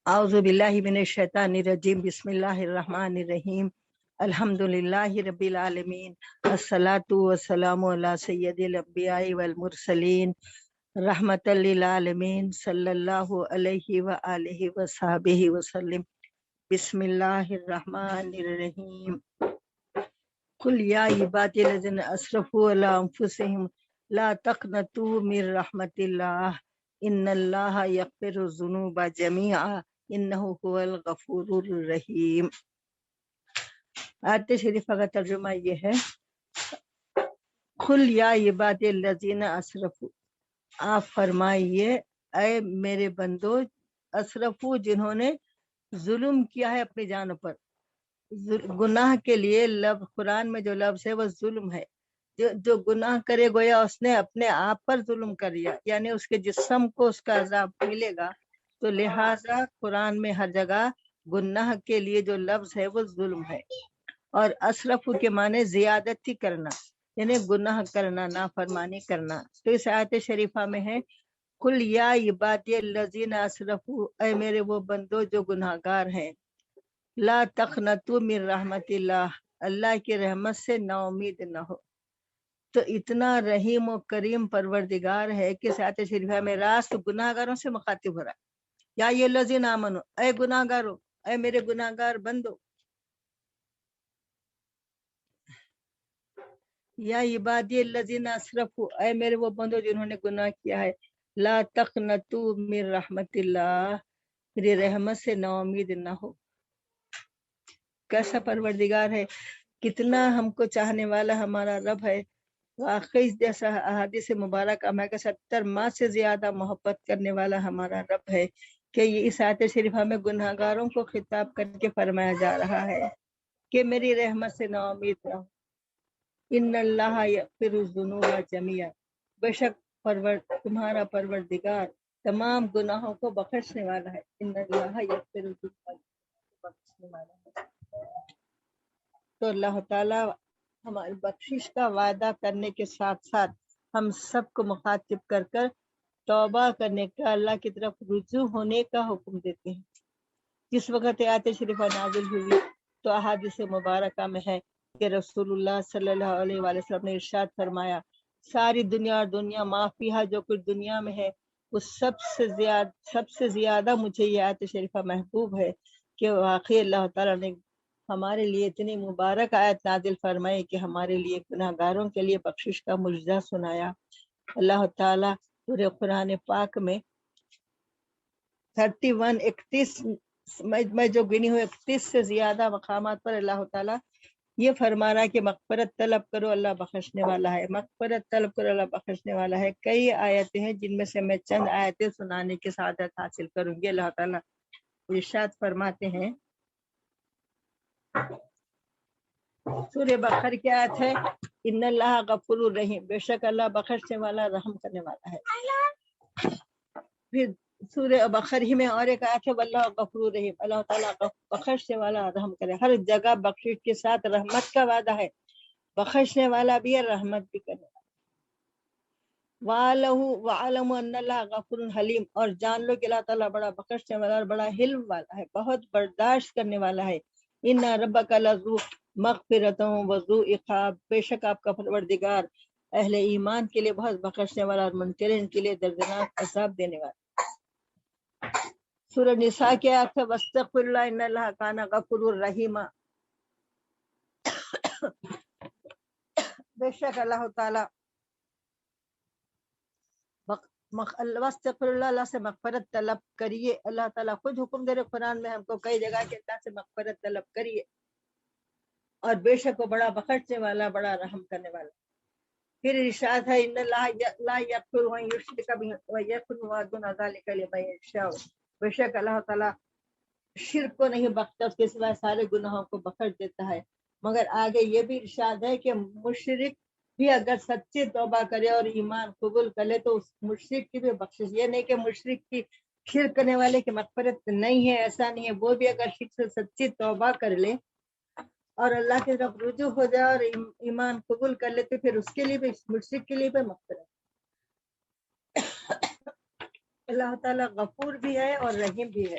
اعوذ باللہ من الشیطان الرجیم بسم اللہ الرحمن الرحیم الحمدللہ رب العالمین الصلاۃ والسلام علی سید الانبیاء والمرسلین رحمۃ للعالمین صلی اللہ علیہ وآلہ وصحبہ وسلم بسم اللہ الرحمن الرحیم قل یا عبادی الذین اسرفوا علی انفسہم لا تقنطوا من رحمۃ اللہ ان اللہ یغفر الذنوب جميعا انہ هو الغفور الرحیم۔ آیت شریفہ کا ترجمہ یہ ہے، قل یا عبادی الذین اسرفوا، آپ فرمائیے اے میرے بندو، اسرفو جنہوں نے ظلم کیا ہے اپنی جانوں پر۔ گناہ کے لیے لفظ قرآن میں جو لفظ ہے وہ ظلم ہے۔ جو گناہ کرے گویا اس نے اپنے آپ پر ظلم کر لیا، یعنی اس کے جسم کو اس کا عذاب ملے گا، تو لہٰذا قرآن میں ہر جگہ گناہ کے لیے جو لفظ ہے وہ ظلم ہے۔ اور اسرف کے معنی زیادتی کرنا، یعنی گناہ کرنا، نافرمانی کرنا۔ تو اس آیت شریفہ میں ہے قل یا عبادی الذین اسرفوا، اے میرے وہ بندو جو گناہ گار ہیں، لا تقنطوا من رحمت اللہ، اللہ کی رحمت سے نا امید نہ ہو۔ تو اتنا رحیم و کریم پروردگار ہے کہ اس آیت شریفہ میں راست گناہ گاروں سے مخاطب ہو رہا ہے۔ یا یہ الذین آمنو، اے گناہ گارو، اے میرے گناہ گار بندو، یا عبادی الذین اسرفوا، اے میرے وہ بندو جنہوں نے گناہ کیا ہے، لا تقنطوا من رحمت اللہ، میری رحمت سے نا امید نہ ہو۔ کیسا پروردگار ہے، کتنا ہم کو چاہنے والا ہمارا رب ہے۔ واقعی جیسا احادیث مبارکہ میں کہ 70 ماہ سے زیادہ محبت کرنے والا ہمارا رب ہے کہ یہ اس آیت شریفہ میں گناہ گاروں کو خطاب کر کے فرمایا جا رہا ہے کہ میری رحمت سے نا امید رہو۔ ان اللہ یغفر الذنوب جميعا، بے شک تمہارا پروردگار تمام گناہوں کو بخشنے والا ہے۔ ان اللہ یغفر الذنوب، بخشنے والا ہے۔ تو اللہ تعالیٰ ہماری بخشش کا وعدہ کرنے کے ساتھ ساتھ ہم سب کو مخاطب کر کر توبہ کرنے کا، اللہ کی طرف رجوع ہونے کا حکم دیتے ہیں۔ جس وقت آیت شریفہ نازل ہوئی تو احادیث مبارکہ میں ہے کہ رسول اللہ صلی اللہ علیہ وآلہ وسلم نے ارشاد فرمایا، ساری دنیا اور دنیا معافیہ جو کچھ دنیا میں ہے وہ سب سے زیادہ مجھے یہ آیت شریفہ محبوب ہے کہ واقعی اللہ تعالیٰ نے ہمارے لیے اتنی مبارک آیت نازل فرمائی کہ ہمارے لیے گناہ گاروں کے لیے بخشش کا معجزہ سنایا۔ اللہ تعالیٰ پورے قرآن پاک میں 31 میں جو گنی ہوئی 31 سے زیادہ مقامات پر اللہ تعالیٰ یہ فرما رہا ہے کہ مغفرت طلب کرو، اللہ بخشنے والا ہے، مغفرت طلب کرو، اللہ بخشنے والا ہے۔ کئی آیتیں ہیں جن میں سے میں چند آیتیں سنانے کی سعادت حاصل کروں گی۔ اللہ تعالیٰ ارشاد فرماتے ہیں، سورہ بقرہ کی آیت ہے، ان اللہ غفور الرحیم، بے شک اللہ بخشنے والا، رحم کرنے والا ہے۔ پھر سورہ بقرہ ہی میں اور ایک آیت ہے، واللہ غفور الرحیم، اللہ تعالیٰ بخشنے والا، رحم کرے۔ ہر جگہ بخشش کے ساتھ رحمت کا وعدہ ہے، بخشنے والا بھی ہے، رحمت بھی کرنے والا۔ وَعَلَمُوا أَنَّ اللَّهَ غَفُورٌ حَلِيمٌ، اور جان لو کہ اللہ تعالیٰ بڑا بخشنے والا اور بڑا حلم والا ہے، بہت برداشت کرنے والا ہے۔ إِنَّ رَبَّكَ لَذُو مَغْفِرَةٍ وَذُو عِقَابٍ، بے شک آپ کا پروردگار اہل ایمان کے لیے بہت بخشنے والا اور منکرین کے لیے دردناک عذاب دینے والا۔ سورہ نساء کی آیت ہے، وَاسْتَغْفِرُوا اللَّهَ إِنَّ اللَّهَ كَانَ غَفُورًا رَحِيمًا، بے شک اللہ تعالیٰ وَاسْتَغْفِرُوا اللَّهَ، اللہ سے مغفرت طلب کریے۔ اللہ تعالیٰ خود حکم دے رہے قرآن میں ہم کو کئی جگہ کہ اللہ سے مغفرت طلب کریے، اور بے شک وہ بڑا بخشنے والا، بڑا رحم کرنے والا۔ پھر ارشاد ہے، ان اللہ لا یغفر ان یشرک بہ ویغفر ما دون ذلک لمن یشاء، بے شک اللہ تعالیٰ شرک کو نہیں بخشتا، اس کے سوا سارے گناہوں کو بخش دیتا ہے۔ مگر آگے یہ بھی ارشاد ہے کہ مشرک بھی اگر سچی توبہ کرے اور ایمان قبول کر لے تو اس مشرک کی بھی بخشش، یہ نہیں کہ مشرک کی، شرک کرنے والے کی مغفرت نہیں ہے، ایسا نہیں ہے، وہ بھی اگر شرک سے سچی توبہ کر لے اور اللہ کی طرف رجوع ہو جائے اور ایمان قبول کر لے تو پھر اس کے لیے بھی، مشرک کے لیے بھی مغفرت۔ اللہ تعالیٰ غفور بھی ہے اور رحیم بھی ہے۔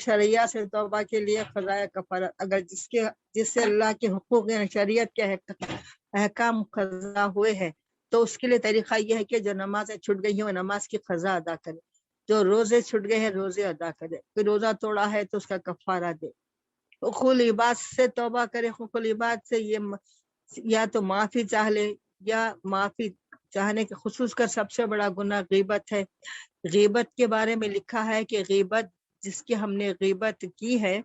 شرعیہ سے توبہ کے لیے قضاء کفارت، اگر جس سے اللہ کے حقوق شریعت کے احکام قضا ہوئے ہیں تو اس کے لیے طریقہ یہ ہے کہ جو نمازیں چھٹ گئی ہیں وہ نماز کی قضا ادا کرے، جو روزے چھٹ گئے ہیں روزے ادا کرے، کوئی روزہ توڑا ہے تو اس کا کفارہ دے، حقوق العباد سے توبہ کرے۔ حقوق العباد سے یہ یا تو معافی چاہ لے، یا معافی چاہنے کے خصوص کا سب سے بڑا گناہ غیبت ہے۔ غیبت کے بارے میں لکھا ہے کہ غیبت جس کی ہم نے غیبت کی ہے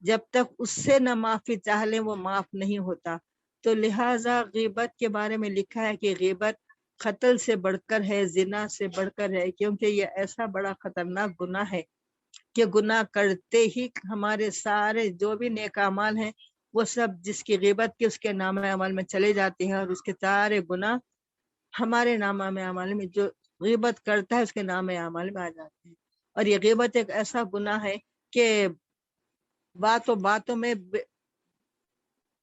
جب تک اس سے نہ معافی چاہ لیں وہ معاف نہیں ہوتا، تو لہٰذا غیبت کے بارے میں لکھا ہے کہ غیبت قتل سے بڑھ کر ہے، زنا سے بڑھ کر ہے، کیونکہ یہ ایسا بڑا خطرناک گناہ ہے کہ گناہ کرتے ہی ہمارے سارے جو بھی نیک اعمال ہیں وہ سب جس کی غیبت کی اس کے نام عمل میں چلے جاتے ہیں، اور اس کے سارے گناہ ہمارے نام عمل میں، جو غیبت کرتا ہے اس کے نام عمل میں آ جاتے ہیں۔ اور یہ غیبت ایک ایسا گناہ ہے کہ باتوں میں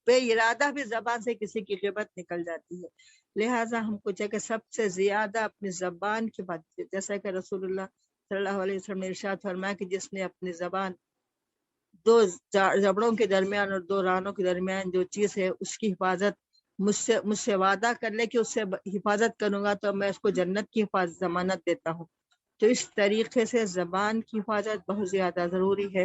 بے ارادہ بھی زبان سے کسی کی غیبت نکل جاتی ہے، لہٰذا ہم کو چاہیے کہ سب سے زیادہ اپنی زبان کی بات، جیسا کہ رسول اللہ صلی اللہ علیہ وسلم نے ارشاد فرمایا کہ جس نے اپنی زبان دو جبڑوں کے درمیان اور دو رانوں کے درمیان جو چیز ہے اس کی حفاظت مجھ سے وعدہ کر لے کہ اس سے حفاظت کروں گا تو میں اس کو جنت کی حفاظت ضمانت دیتا ہوں۔ تو اس طریقے سے زبان کی حفاظت بہت زیادہ ضروری ہے،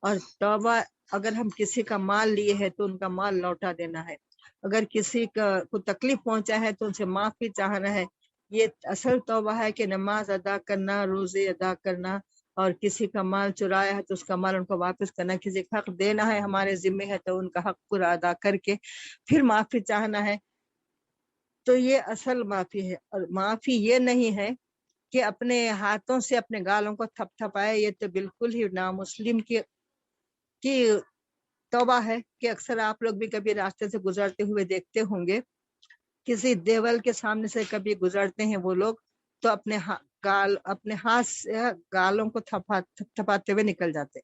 اور توبہ اگر ہم کسی کا مال لیے ہے تو ان کا مال لوٹا دینا ہے، اگر کسی کو تکلیف پہنچا ہے تو ان سے معافی چاہنا ہے، یہ اصل توبہ ہے کہ نماز ادا کرنا، روزے ادا کرنا، اور کسی کا مال چرایا ہے تو اس کا مال ان کو واپس کرنا، کسی کا حق دینا ہے ہمارے ذمے ہے تو ان کا حق پورا ادا کر کے پھر معافی چاہنا ہے، تو یہ اصل معافی ہے۔ اور معافی یہ نہیں ہے کہ اپنے ہاتھوں سے اپنے گالوں کو تھپ تھپائے، یہ تو بالکل ہی نامسلم کی توبہ ہے کہ اکثر آپ لوگ بھی کبھی راستے سے گزرتے ہوئے دیکھتے ہوں گے، کسی دیول کے سامنے سے کبھی گزرتے ہیں وہ لوگ تو اپنے ہاتھ سے گالوں کو تھپاتے ہوئے نکل جاتے،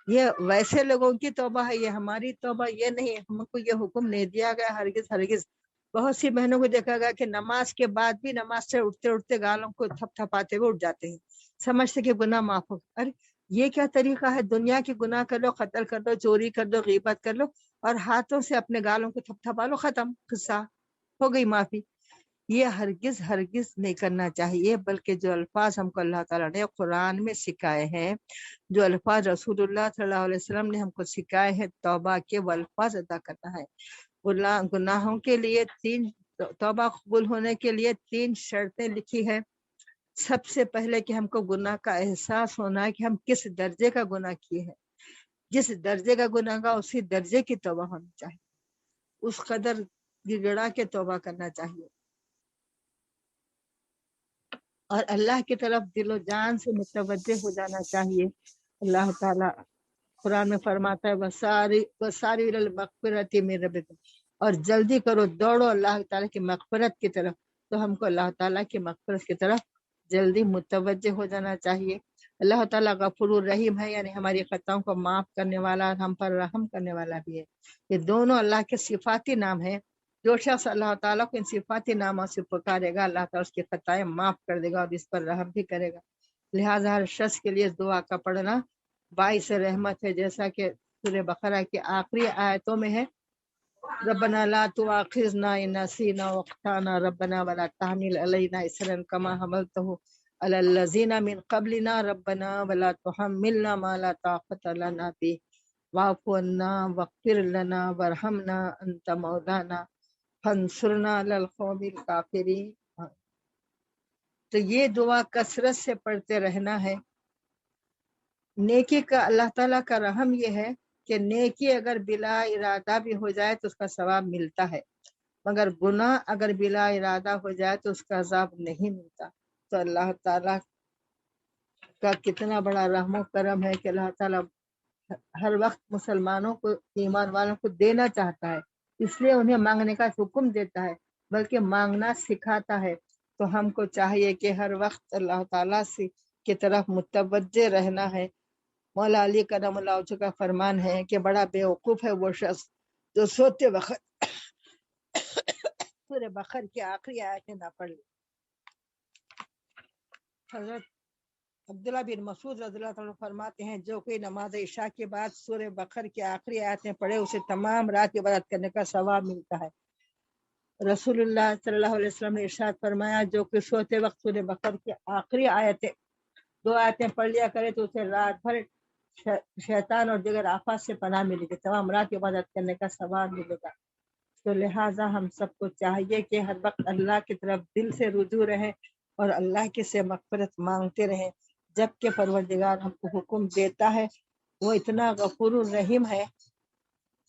یہ ویسے لوگوں کی توبہ ہے، یہ ہماری توبہ یہ نہیں، ہم کو یہ حکم نہیں دیا گیا ہرگز ہرگز۔ بہت سی بہنوں کو دیکھا گیا کہ نماز کے بعد بھی نماز سے اٹھتے گالوں کو تھپاتے ہوئے اٹھ جاتے ہیں، سمجھتے کہ گناہ معاف ہو۔ ارے یہ کیا طریقہ ہے؟ دنیا کی گناہ کر لو، قتل کر لو، چوری کر لو، غیبت کر لو، اور ہاتھوں سے اپنے گالوں کو تھپا لو، ختم، قصہ ہو گئی معافی۔ یہ ہرگز ہرگز نہیں کرنا چاہیے، بلکہ جو الفاظ ہم کو اللہ تعالیٰ نے قرآن میں سکھائے ہیں، جو الفاظ رسول اللہ صلی اللہ علیہ وسلم نے ہم کو سکھائے ہیں توبہ کے، وہ الفاظ ادا کرنا ہے۔ گناہوں کے لیے توبہ قبول ہونے کے لیے 3 شرطیں لکھی ہے۔ سب سے پہلے کہ ہم کو گناہ کا احساس ہونا ہے کہ ہم کس درجے کا گناہ کیے ہیں، جس درجے کا گناہ کا اسی درجے کی توبہ ہونی چاہیے، اس قدر گڑا کے توبہ کرنا چاہیے، اور اللہ کی طرف دل و جان سے متوجہ ہو جانا چاہیے۔ اللہ تعالیٰ قرآن میں فرماتا ہے وَسَارِعُوا إِلَى الْمَغْفِرَةِ مِن رَبِّكُمْ، اور جلدی کرو، دوڑو اللہ تعالیٰ کی مغفرت کی طرف، تو ہم کو اللہ تعالیٰ کی مغفرت کی طرف جلدی متوجہ ہو جانا چاہیے۔ اللہ تعالیٰ غفور الرحیم ہے، یعنی ہماری خطاؤں کو معاف کرنے والا، ہم پر رحم کرنے والا بھی ہے۔ یہ دونوں اللہ کے صفاتی نام ہیں، جو شخص اللہ تعالیٰ کو ان صفاتی ناموں سے پکارے گا اللہ تعالیٰ اس کی خطائیں معاف کر دے گا اور اس پر رحم بھی کرے گا۔ لہٰذا ہر شخص کے لیے دعا کا پڑھنا باعث رحمت ہے، جیسا کہ سورہ بقرہ کی آخری آیتوں میں ہے، ربنا لا تؤاخذنا ان نسینا واخطانا ربنا ولا تحمل علينا اصرا كما حملته على الذين من قبلنا ربنا ولا تحملنا ما لا طاقة لنا به واعف عنا واغفر لنا وارحمنا انت مولانا فانصرنا على القوم الكافرين۔ تو یہ دعا کثرت سے پڑھتے رہنا ہے۔ نیکی کا اللہ تعالیٰ کا رحم یہ ہے کہ نیکی اگر بلا ارادہ بھی ہو جائے تو اس کا ثواب ملتا ہے، مگر گناہ اگر بلا ارادہ ہو جائے تو اس کا عذاب نہیں ملتا۔ تو اللہ تعالیٰ کا کتنا بڑا رحم و کرم ہے کہ اللہ تعالیٰ ہر وقت مسلمانوں کو، ایمان والوں کو دینا چاہتا ہے، اس لیے انہیں مانگنے کا حکم دیتا ہے، بلکہ مانگنا سکھاتا ہے۔ تو ہم کو چاہیے کہ ہر وقت اللہ تعالیٰ سے کی طرف متوجہ رہنا ہے۔ مولا علی کرم اللہ وجہ کا فرمان ہے کہ بڑا بیوقوف ہے وہ شخص جو سوتے وقت سورہ بقرہ کی آخری آیتیں نہ پڑھ لے۔ حضرت عبداللہ بن مسعود رضی اللہ عنہ فرماتے ہیں جو کوئی نماز عشاء کے بعد سورہ بقرہ کی آخری آیتیں پڑھے اسے تمام رات کی عبادت کرنے کا ثواب ملتا ہے۔ رسول اللہ صلی اللہ علیہ وسلم نے ارشاد فرمایا جو کہ سوتے وقت سورہ بقرہ کی آخری آیتیں 2 آیتیں پڑھ لیا کرے تو اسے رات بھر شیطان اور دیگر آفات سے پناہ ملے گی، تمام رات کی عبادت کرنے کا ثواب ملے گا۔ تو لہٰذا ہم سب کو چاہیے کہ ہر وقت اللہ کی طرف دل سے رجوع رہیں اور اللہ کی سے مغفرت مانگتے رہیں، جبکہ پروردگار ہم کو حکم دیتا ہے، وہ اتنا غفور الرحیم ہے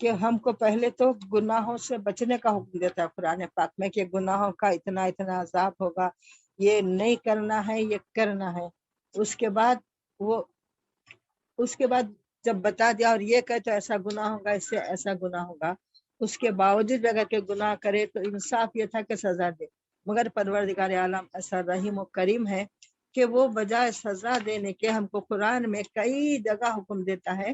کہ ہم کو پہلے تو گناہوں سے بچنے کا حکم دیتا ہے قرآن پاک میں کہ گناہوں کا اتنا اتنا عذاب ہوگا، یہ نہیں کرنا ہے، یہ کرنا ہے۔ اس کے بعد جب بتا دیا اور یہ کہ تو ایسا گناہ ہوگا، اس سے ایسا گناہ ہوگا، اس کے باوجود بھی اگر کہ گناہ کرے تو انصاف یہ تھا کہ سزا دے، مگر پروردگار عالم ایسا رحیم و کریم ہے کہ وہ بجائے سزا دینے کے ہم کو قرآن میں کئی جگہ حکم دیتا ہے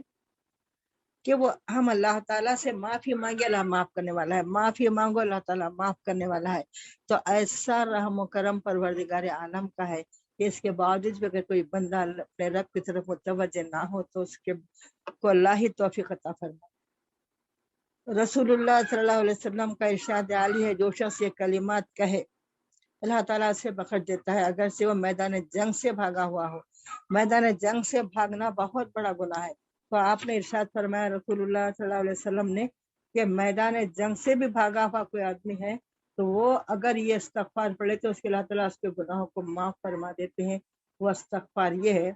کہ وہ ہم اللہ تعالیٰ سے معافی مانگے، اللہ معاف کرنے والا ہے، معافی مانگو اللہ تعالیٰ معاف کرنے والا ہے۔ تو ایسا رحم و کرم پروردگار عالم کا ہے کہ اس کے باوجود بھی اگر کوئی بندہ اپنے رب کی طرف متوجہ نہ ہو تو اس کے کو اللہ ہی توفیق عطا فرمائے۔ رسول اللہ صلی اللہ علیہ وسلم کا ارشاد عالی ہے جو شخص یہ کلمات کہے اللہ تعالیٰ سے بخش دیتا ہے اگر سے وہ میدان جنگ سے بھاگا ہوا ہو۔ میدان جنگ سے بھاگنا بہت بڑا گناہ ہے، تو آپ نے ارشاد فرمایا رسول اللہ صلی اللہ علیہ وسلم نے کہ میدان جنگ سے بھی بھاگا ہوا کوئی آدمی ہے تو وہ اگر یہ استغفار پڑھے تو اس کے اللہ تعالیٰ اس کے گناہوں کو معاف فرما دیتے ہیں۔ وہ استغفار یہ ہے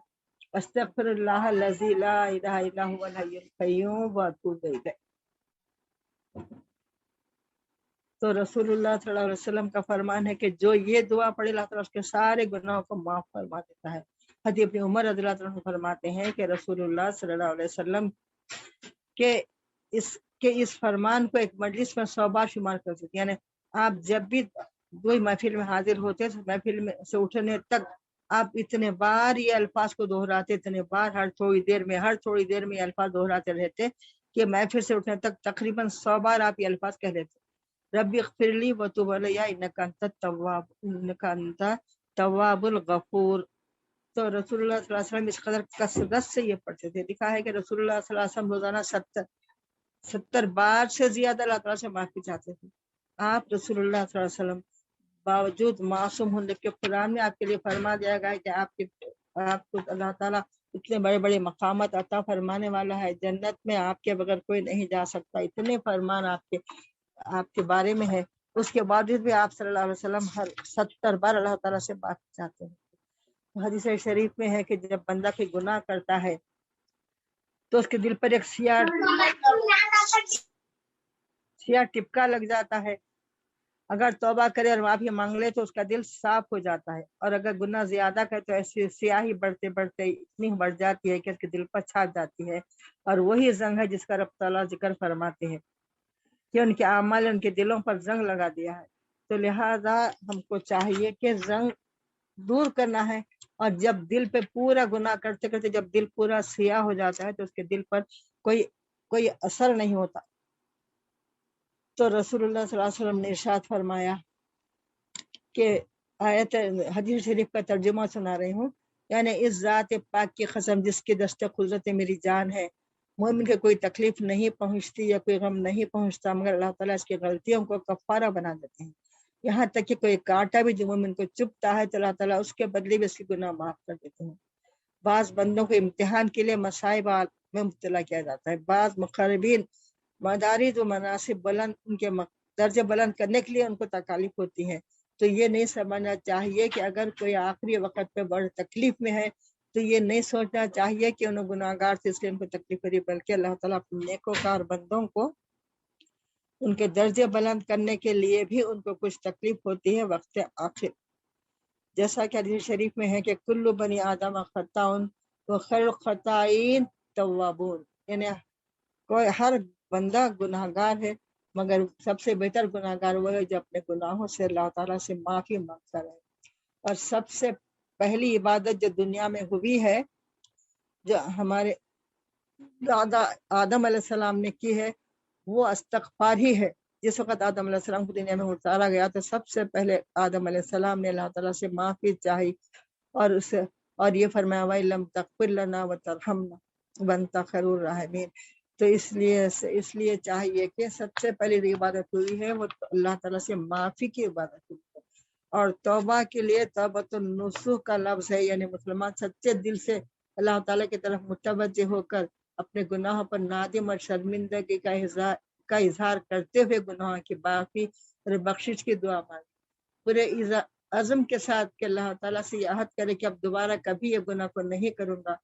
استغفر اللہ الذی لا الہ الا هو الحی القیوم واتوب الیہ۔ تو رسول اللہ صلی اللہ علیہ وسلم کا فرمان ہے کہ جو یہ دعا پڑھے اللہ تعالیٰ اس کے سارے گناہوں کو معاف فرما دیتا ہے۔ حضرت ابن عمر رضی اللہ عنہ فرماتے ہیں کہ رسول اللہ صلی اللہ علیہ وسلم کے اس فرمان کو ایک مجلس میں 100 بار شمار کر سکتے، یعنی آپ جب بھی کوئی محفل میں حاضر ہوتے تو محفل میں سے اٹھنے تک آپ اتنے بار یہ الفاظ کو دہراتے، اتنے بار ہر تھوڑی دیر میں یہ الفاظ دہراتے رہتے کہ محفل سے اٹھنے تک تقریباً 100 بار آپ یہ الفاظ کہہ لیتے، ربی اغفر لی وتوب علی انک انت التواب الغفور۔ تو رسول اللہ صلی اللہ علیہ وسلم اس قدر کثرت سے یہ پڑھتے تھے، لکھا ہے کہ رسول اللہ صلی اللہ علیہ وسلم روزانہ 70 بار سے زیادہ اللہ تعالیٰ سے معافی چاہتے تھے۔ آپ رسول اللہ صلی اللہ علیہ وسلم باوجود معصوم ہونے کے قرآن میں آپ کے لیے فرما دیا گیا ہے کہ آپ کو اللہ تعالیٰ اتنے بڑے بڑے مقامات عطا فرمانے والا ہے، جنت میں آپ کے بغیر کوئی نہیں جا سکتا، اتنے فرمان آپ کے بارے میں ہے، اس کے باوجود بھی آپ صلی اللہ علیہ وسلم ہر 70 بار اللہ تعالیٰ سے معافی چاہتے ہیں۔ حدیث شریف میں ہے کہ جب بندہ کوئی گناہ کرتا ہے تو اس کے دل پر ایک سیاہ ٹپکا لگ جاتا ہے، اگر توبہ کرے اور معافی مانگ لے تو اس کا دل صاف ہو جاتا ہے، اور اگر گناہ زیادہ کرے تو ایسی سیاہی بڑھتے بڑھتے اتنی بڑھ جاتی ہے کہ اس کے دل پر چھا جاتی ہے، اور وہی زنگ ہے جس کا رب تعالیٰ ذکر فرماتے ہیں کہ ان کے اعمال نے ان کے دلوں پر زنگ لگا دیا ہے۔ تو لہذا ہم کو چاہیے کہ زنگ دور کرنا ہے، اور جب دل پہ پورا گناہ کرتے کرتے جب دل پورا سیاہ ہو جاتا ہے تو اس کے دل پر کوئی اثر نہیں ہوتا۔ تو رسول اللہ صلی اللہ علیہ وسلم نے ارشاد فرمایا کہ آیت حدیث شریف کا ترجمہ سنا رہی ہوں، یعنی اس ذات پاک کی قسم جس کی دست قدرت میری جان ہے، مومن کے کوئی تکلیف نہیں پہنچتی یا کوئی غم نہیں پہنچتا مگر اللہ تعالیٰ اس کی غلطیوں کو کفارہ بنا دیتے ہیں، یہاں تک کہ کوئی کانٹا بھی جو مومن کو چبھتا ہے تو اللہ تعالیٰ اس کے بدلے بھی اس کی گناہ معاف کر دیتے ہیں۔ بعض بندوں کو امتحان کے لیے مصائب میں مبتلا کیا جاتا ہے، بعض مقربین مدارج و مناسب بلند ان کے درجے بلند کرنے کے لیے ان کو تکالیف ہوتی ہے، تو یہ نہیں سمجھنا چاہیے کہ اگر کوئی آخری وقت پہ بڑی تکلیف میں ہے تو یہ نہیں سوچنا چاہیے کہ انہوں گناہگار سے اس لیے ان کو تکلیف ہو رہی، بلکہ اللہ تعالیٰ اپنے نیکوکار بندوں کو ان کے درجے بلند کرنے کے لیے بھی ان کو کچھ تکلیف ہوتی ہے وقت آخر، جیسا کہ حدیث شریف میں ہے کہ کل بنی آدم خطاؤن وخیر الخطائین توابون، یعنی کوئی ہر بندہ گناہ گار ہے مگر سب سے بہتر گناہ گار وہ ہے جو اپنے گناہوں سے اللہ تعالیٰ سے معافی مانگتا رہے، اور سب سے پہلی عبادت جو دنیا میں ہوئی ہے جو ہمارے دادا آدم علیہ السلام نے کی ہے وہ استغفار ہی ہے۔ جس وقت آدم علیہ السلام کو دنیا میں اتارا گیا تو سب سے پہلے آدم علیہ السلام نے اللہ تعالیٰ سے معافی چاہی اور اسے اور یہ فرمایا وَإِلَّمْ تَغْفِرْ لَنَا وَتَرْحَمْنَا وَأَنْتَ خَيْرُ الرَّاحِمِينَ۔ تو اس لیے چاہیے کہ سب سے پہلی جو عبادت ہوئی ہے وہ اللہ تعالیٰ سے معافی کی عبادت ہوئی ہے، اور توبہ کے لیے توبۃ النصوح کا لفظ ہے، یعنی مسلمان سچے دل سے اللہ تعالیٰ کی طرف متوجہ ہو کر اپنے گناہوں پر نادم اور شرمندگی کا اظہار کرتے ہوئے گناہوں کی معافی اور بخشش کی دعا مانگے، پورے عزم کے ساتھ کہ اللہ تعالیٰ سے یہ عہد کرے کہ اب دوبارہ کبھی یہ گناہ کو نہیں کروں گا۔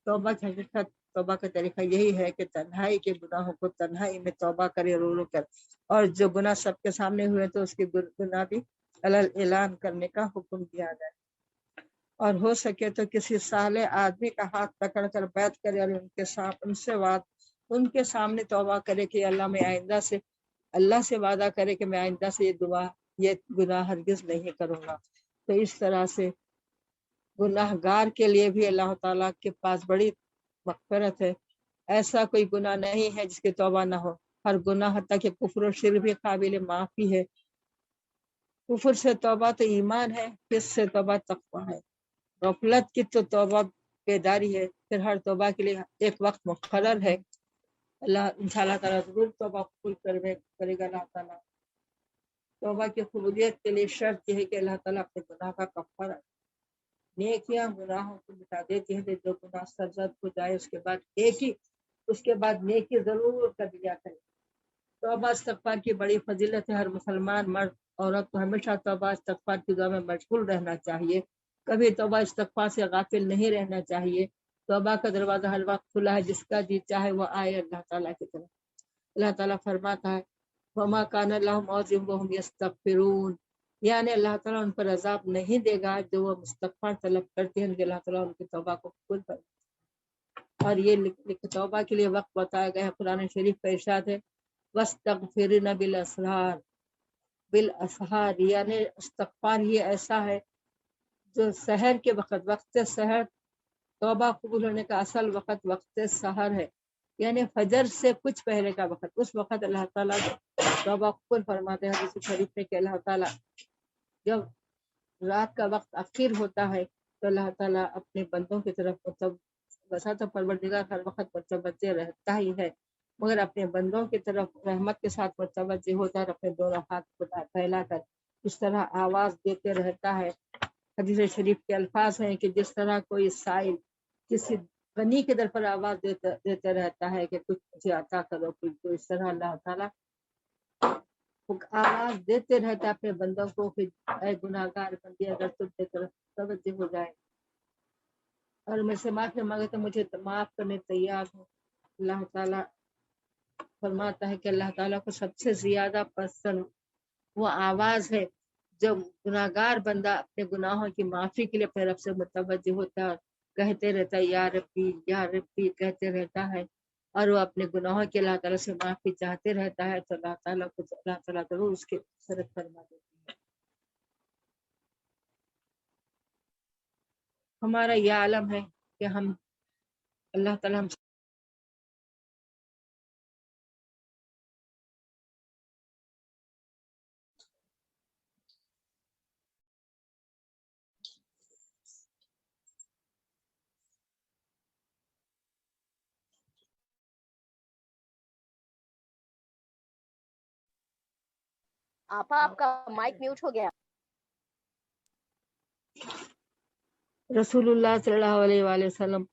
توبہ کی حقیقت، توبہ کا طریقہ یہی ہے کہ تنہائی کے گناہوں کو تنہائی میں توبہ کرے، رو رو کر، اور جو گناہ سب کے سامنے ہوئے تو اس کے گناہ بھی اعلان کرنے کا حکم دیا جائے، اور ہو سکے تو کسی صالح آدمی کا ہاتھ پکڑ کر بیعت کرے اور ان کے سامنے توبہ کرے کہ اللہ میں آئندہ سے اللہ سے وعدہ کرے کہ میں آئندہ سے یہ گناہ ہرگز نہیں کروں گا۔ تو اس طرح سے گناہ گار کے لیے بھی اللہ تعالیٰ کے پاس بڑی مغفرت ہے، ایسا کوئی گناہ نہیں ہے جس کی توبہ نہ ہو، ہر گناہ حتیٰ کہ کفر و شرک بھی قابل معافی ہے۔ کفر سے توبہ تو ایمان ہے، فسق سے توبہ تقویٰ ہے، غفلت کی تو توبہ بیداری ہے، پھر ہر توبہ کے لیے ایک وقت مقرر ہے۔ اللہ تعالیٰ ضرور توبہ قبول کرے گا۔ اللہ تعالیٰ توبہ کی قبولیت کے لیے شرط یہ ہے کہ اللہ تعالیٰ اپنے گناہ کا کفارہ، نیکیاں گناہوں کو مٹا دیتی ہے، جو گناہ سرزد ہو جائے اس کے بعد نیکی ضرور کر لیا کرے۔ توبہ استغفار کی بڑی فضیلت ہے، ہر مسلمان مرد عورت کو ہمیشہ توبہ استغفار کی دعا میں مشغول رہنا چاہیے، کبھی توبہ استغفار سے غافل نہیں رہنا چاہیے۔ توبہ کا دروازہ ہر وقت کھلا ہے، جس کا جی چاہے وہ آئے اللہ تعالیٰ کی طرف۔ اللہ تعالیٰ فرماتا ہے وَمَا كَانَ لَهُمْ مُعْذِبُهُمْ وَهُمْ يَسْتَغْفِرُونَ، یعنی اللہ تعالیٰ ان پر عذاب نہیں دے گا جو وہ استغفار طلب کرتے ہیں کہ اللہ تعالیٰ ان کی توبہ کو قبول کرے۔ اور یہ توبہ کے لیے وقت بتایا گیا ہے، قرآن شریف کا ارشاد ہے وَاسْتَغْفِرْنَ بِالْأَسْحَارِ، یعنی استغفار یہ ایسا ہے جو سحر کے وقت سحر، توبہ قبول ہونے کا اصل وقت سحر ہے، یعنی فجر سے کچھ پہلے کا وقت، اس وقت اللہ تعالیٰ توبہ قبول فرماتے ہیں۔ حدیث شریف میں کہ اللہ تعالیٰ جب رات کا وقت اخیر ہوتا ہے تو اللہ تعالیٰ اپنے بندوں کی طرف ویسا تو پروردگار ہر وقت متوجہ رہتا ہی ہے، مگر اپنے بندوں کی طرف رحمت کے ساتھ متوجہ ہوتا ہے، اپنے دونوں ہاتھ پھیلا کر اس طرح آواز دیتے رہتا ہے۔ حدیث شریف کے الفاظ ہیں کہ جس طرح کوئی سائل کسی غنی کے در پر آواز دیتے رہتا ہے کہ کچھ مجھے عطا کرو، تو اس طرح اللہ تعالیٰ آواز دیتے رہتا ہے اپنے بندوں کو کہ اے گناہ گار بندے اگر تم کی طرف توجہ ہو جائے اور میں سے معافی مانگے تو مجھے معاف کرنے تیار ہوں۔ اللہ تعالیٰ فرماتا ہے کہ اللہ تعالیٰ کو سب سے زیادہ پسند وہ آواز ہے جو گناہ گار بندہ اپنے گناہوں کی معافی کے لیے اپنے رب سے متوجہ ہوتا ہے، کہتے رہتا ہے یا ربی کہتے رہتا ہے، اور وہ اپنے گناہوں کے اللہ تعالیٰ سے معافی چاہتے رہتا ہے، تو اللہ تعالیٰ ضرور اس کی مغفرت فرما دیتی ہے۔ ہمارا یہ عالم ہے کہ ہم اللہ تعالیٰ ہم آپ کا مائک میوٹ ہو گیا۔ رسول اللہ صلی اللہ علیہ وآلہ وسلم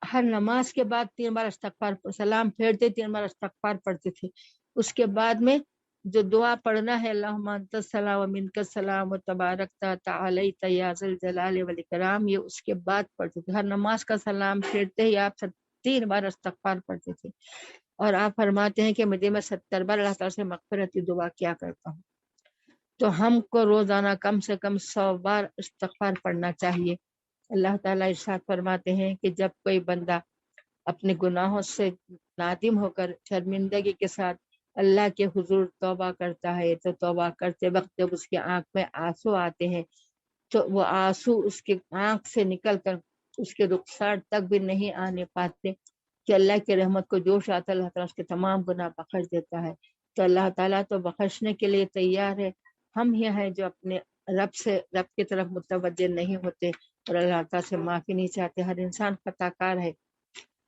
ہر نماز کے بعد 3 بار استغفار، سلام پھیرتے 3 بار استغفار پڑھتے تھے، اس کے بعد میں جو دعا پڑھنا ہے اللہم انت السلام و منک السلام و تبارکت تعالیت یا ذا الجلال والاکرام، یہ اس کے بعد پڑھتے تھے۔ ہر نماز کا سلام پھیرتے ہی آپ 3 بار استغفار پڑھتے تھے، اور آپ فرماتے ہیں کہ مجھے میں 70 بار اللہ تعالیٰ سے مغفرت کی دعا کیا کرتا ہوں۔ تو ہم کو روزانہ کم سے کم 100 بار استغفار پڑھنا چاہیے۔ اللہ تعالیٰ ارشاد فرماتے ہیں کہ جب کوئی بندہ اپنے گناہوں سے نادم ہو کر شرمندگی کے ساتھ اللہ کے حضور توبہ کرتا ہے، تو توبہ کرتے وقت جب اس کی آنکھ میں آنسو آتے ہیں تو وہ آنسو اس کی آنکھ سے نکل کر اس کے رخسار تک بھی نہیں آنے پاتے، کہ اللہ کی رحمت کو جوش آتا ہے، اللہ تعالیٰ اس کے تمام گناہ بخش دیتا ہے۔ تو اللہ تعالیٰ تو بخشنے کے لیے تیار ہے، ہم یہ ہیں جو اپنے رب کی طرف متوجہ نہیں ہوتے، اور اللہ تعالیٰ سے معافی نہیں چاہتے. ہر انسان خطاکار ہے،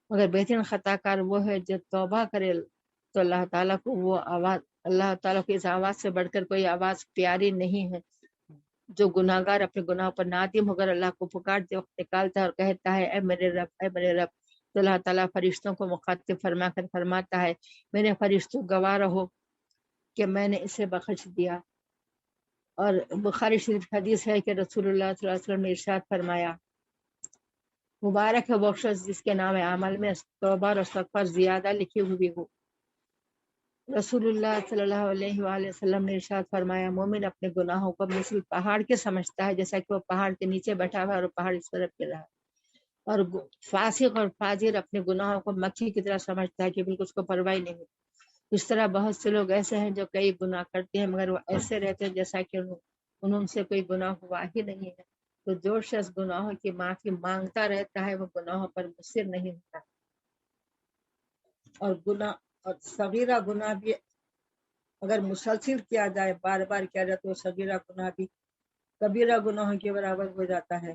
مگر بہترین خطاکار وہ ہے جو توبہ کرے تو اللہ تعالیٰ کو وہ آواز، اللہ تعالیٰ کی اس آواز سے بڑھ کر کوئی آواز پیاری نہیں ہے. جو گناہ گار اپنے گناہوں پر نادم ہو کر اللہ کو پکارتے وقت نکالتا ہے اور کہتا ہے اے میرے رب، اے میرے رب، تو اللہ تعالیٰ فرشتوں کو مخاطب فرما کر فرماتا ہے میرے فرشتوں گواہ رہو کہ میں نے اسے بخش دیا. اور بخاری شریف حدیث ہے کہ رسول اللہ صلی اللہ علیہ وسلم نے ارشاد فرمایا مبارک ہے وہ شخص جس کے نام عمل میں توبہ اور استغفار زیادہ لکھی ہوئی ہو. رسول اللہ صلی اللہ علیہ وآلہ وسلم نے ارشاد فرمایا مومن اپنے گناہوں کو مثل پہاڑ کے سمجھتا ہے، جیسا کہ وہ پہاڑ کے نیچے بیٹھا ہوا ہے اور پہاڑ اس طرف گر رہا ہے. اور فاسق اور فاجر اپنے گناہوں کو مکھی کی طرح سمجھتا ہے کہ بالکل اس کو پرواہ نہیں ہوتی. اس طرح بہت سے لوگ ایسے ہیں جو کئی گناہ کرتے ہیں مگر وہ ایسے رہتے ہیں جیسا کہ انہوں سے کوئی گناہ ہوا ہی نہیں ہے. تو جو شخص گناہوں کی معافی مانگتا رہتا ہے وہ گناہوں پر مصر نہیں ہوتا. اور گناہ اور صغیرہ گناہ بھی اگر مسلسل کیا جائے، بار بار کیا جائے تو صغیرہ گناہ بھی کبیرہ گناہوں کے برابر ہو جاتا ہے.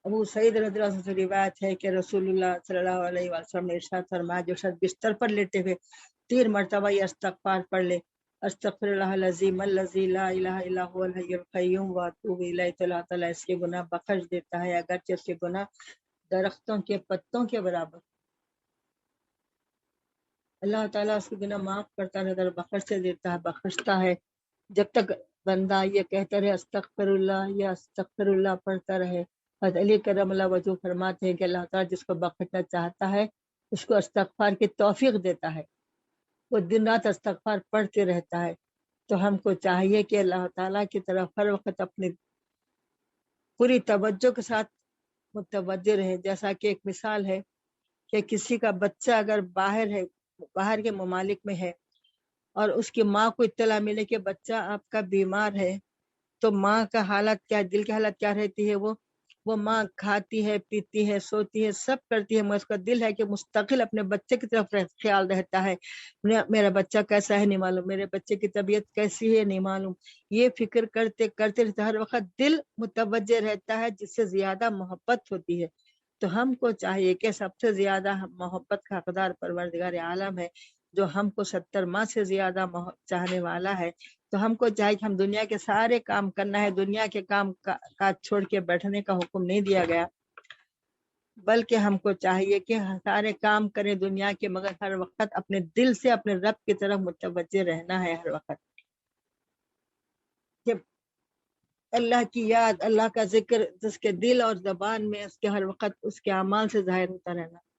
ابو سعید رضی اللہ عنہ سے روایت ہے کہ رسول اللہ صلی اللہ علیہ وسلم نے ارشاد فرمایا جو شخص بستر پر لیٹے ہوئے 3 مرتبہ یہ استغفار پڑھ لے استغفر اللہ العظیم الذی لا الہ الا هو الحی القیوم واتوب الیہ، تو اللہ تعالیٰ اس کے گناہ بخش دیتا ہے اگرچہ اس کے گناہ درختوں کے پتوں کے برابر. اللہ تعالیٰ اس کے گناہ معاف کرتا رہتا ہے، بخش دیتا ہے، بخشتا ہے جب تک بندہ یہ کہتا رہے استغفر اللہ یا استغفر اللہ پڑھتا رہے. حضرت علی کرم اللہ وجہ فرماتے ہیں کہ اللہ تعالیٰ جس کو بخشنا چاہتا ہے اس کو استغفار کی توفیق دیتا ہے، وہ دن رات استغفار پڑھتے رہتا ہے. تو ہم کو چاہیے کہ اللہ تعالیٰ کی طرف ہر وقت اپنی پوری توجہ کے ساتھ متوجہ رہے. جیسا کہ ایک مثال ہے کہ کسی کا بچہ اگر باہر کے ممالک میں ہے اور اس کی ماں کو اطلاع ملے کہ بچہ آپ کا بیمار ہے، تو ماں کا حالت کیا، دل کی حالت کیا رہتی ہے؟ وہ ماں کھاتی ہے، پیتی ہے، سوتی ہے، سب کرتی ہے، مگر اس کا دل ہے کہ مستقل اپنے بچے کی طرف خیال رہتا ہے. میرا بچہ کیسا ہے نہیں معلوم، میرے بچے کی طبیعت کیسی ہے نہیں معلوم. یہ فکر کرتے کرتے رہتے ہر وقت دل متوجہ رہتا ہے، جس سے زیادہ محبت ہوتی ہے. تو ہم کو چاہیے کہ سب سے زیادہ محبت کا حقدار پروردگار عالم ہے جو ہم کو 70 ماہ سے زیادہ چاہنے والا ہے. تو ہم کو چاہیے کہ ہم دنیا کے سارے کام کرنا ہے، دنیا کے کام کاج چھوڑ کے بیٹھنے کا حکم نہیں دیا گیا، بلکہ ہم کو چاہیے کہ سارے کام کریں دنیا کے، مگر ہر وقت اپنے دل سے اپنے رب کی طرف متوجہ رہنا ہے. ہر وقت کہ اللہ کی یاد، اللہ کا ذکر جس کے دل اور زبان میں اس کے ہر وقت اس کے اعمال سے ظاہر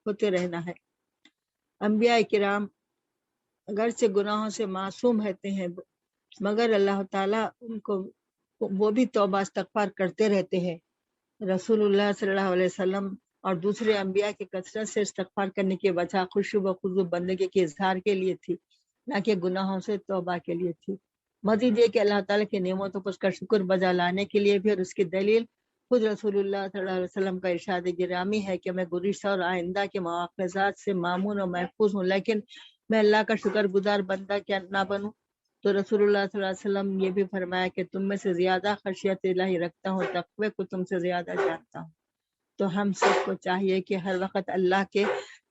ہوتے رہنا ہے. انبیاء کرام اگرچہ گناہوں سے معصوم رہتے ہیں مگر اللہ تعالیٰ ان کو وہ بھی توبہ استغفار کرتے رہتے ہیں. رسول اللہ صلی اللہ علیہ وسلم اور دوسرے انبیاء کی کثرت سے استغفار کرنے کی وجہ خشوع و خضوع بندگی کے اظہار کے لیے تھی، نہ کہ گناہوں سے توبہ کے لیے تھی. مزید یہ کہ اللہ تعالیٰ کی نعمتوں پر اس کا شکر بجا لانے کے لیے بھی، اور اس کی دلیل خود رسول اللہ صلی اللہ علیہ وسلم کا ارشاد گرامی ہے کہ میں گزشتہ اور آئندہ کے مواخذات سے مامون اور محفوظ ہوں، لیکن میں اللہ کا شکر گزار بندہ کیا نہ بنوں. تو رسول اللہ صلی اللہ علیہ وسلم یہ بھی فرمایا کہ تم میں سے زیادہ خشیت الہی رکھتا ہوں، تقوی کو تم سے زیادہ جانتا ہوں. تو ہم سب کو چاہیے کہ ہر وقت اللہ کے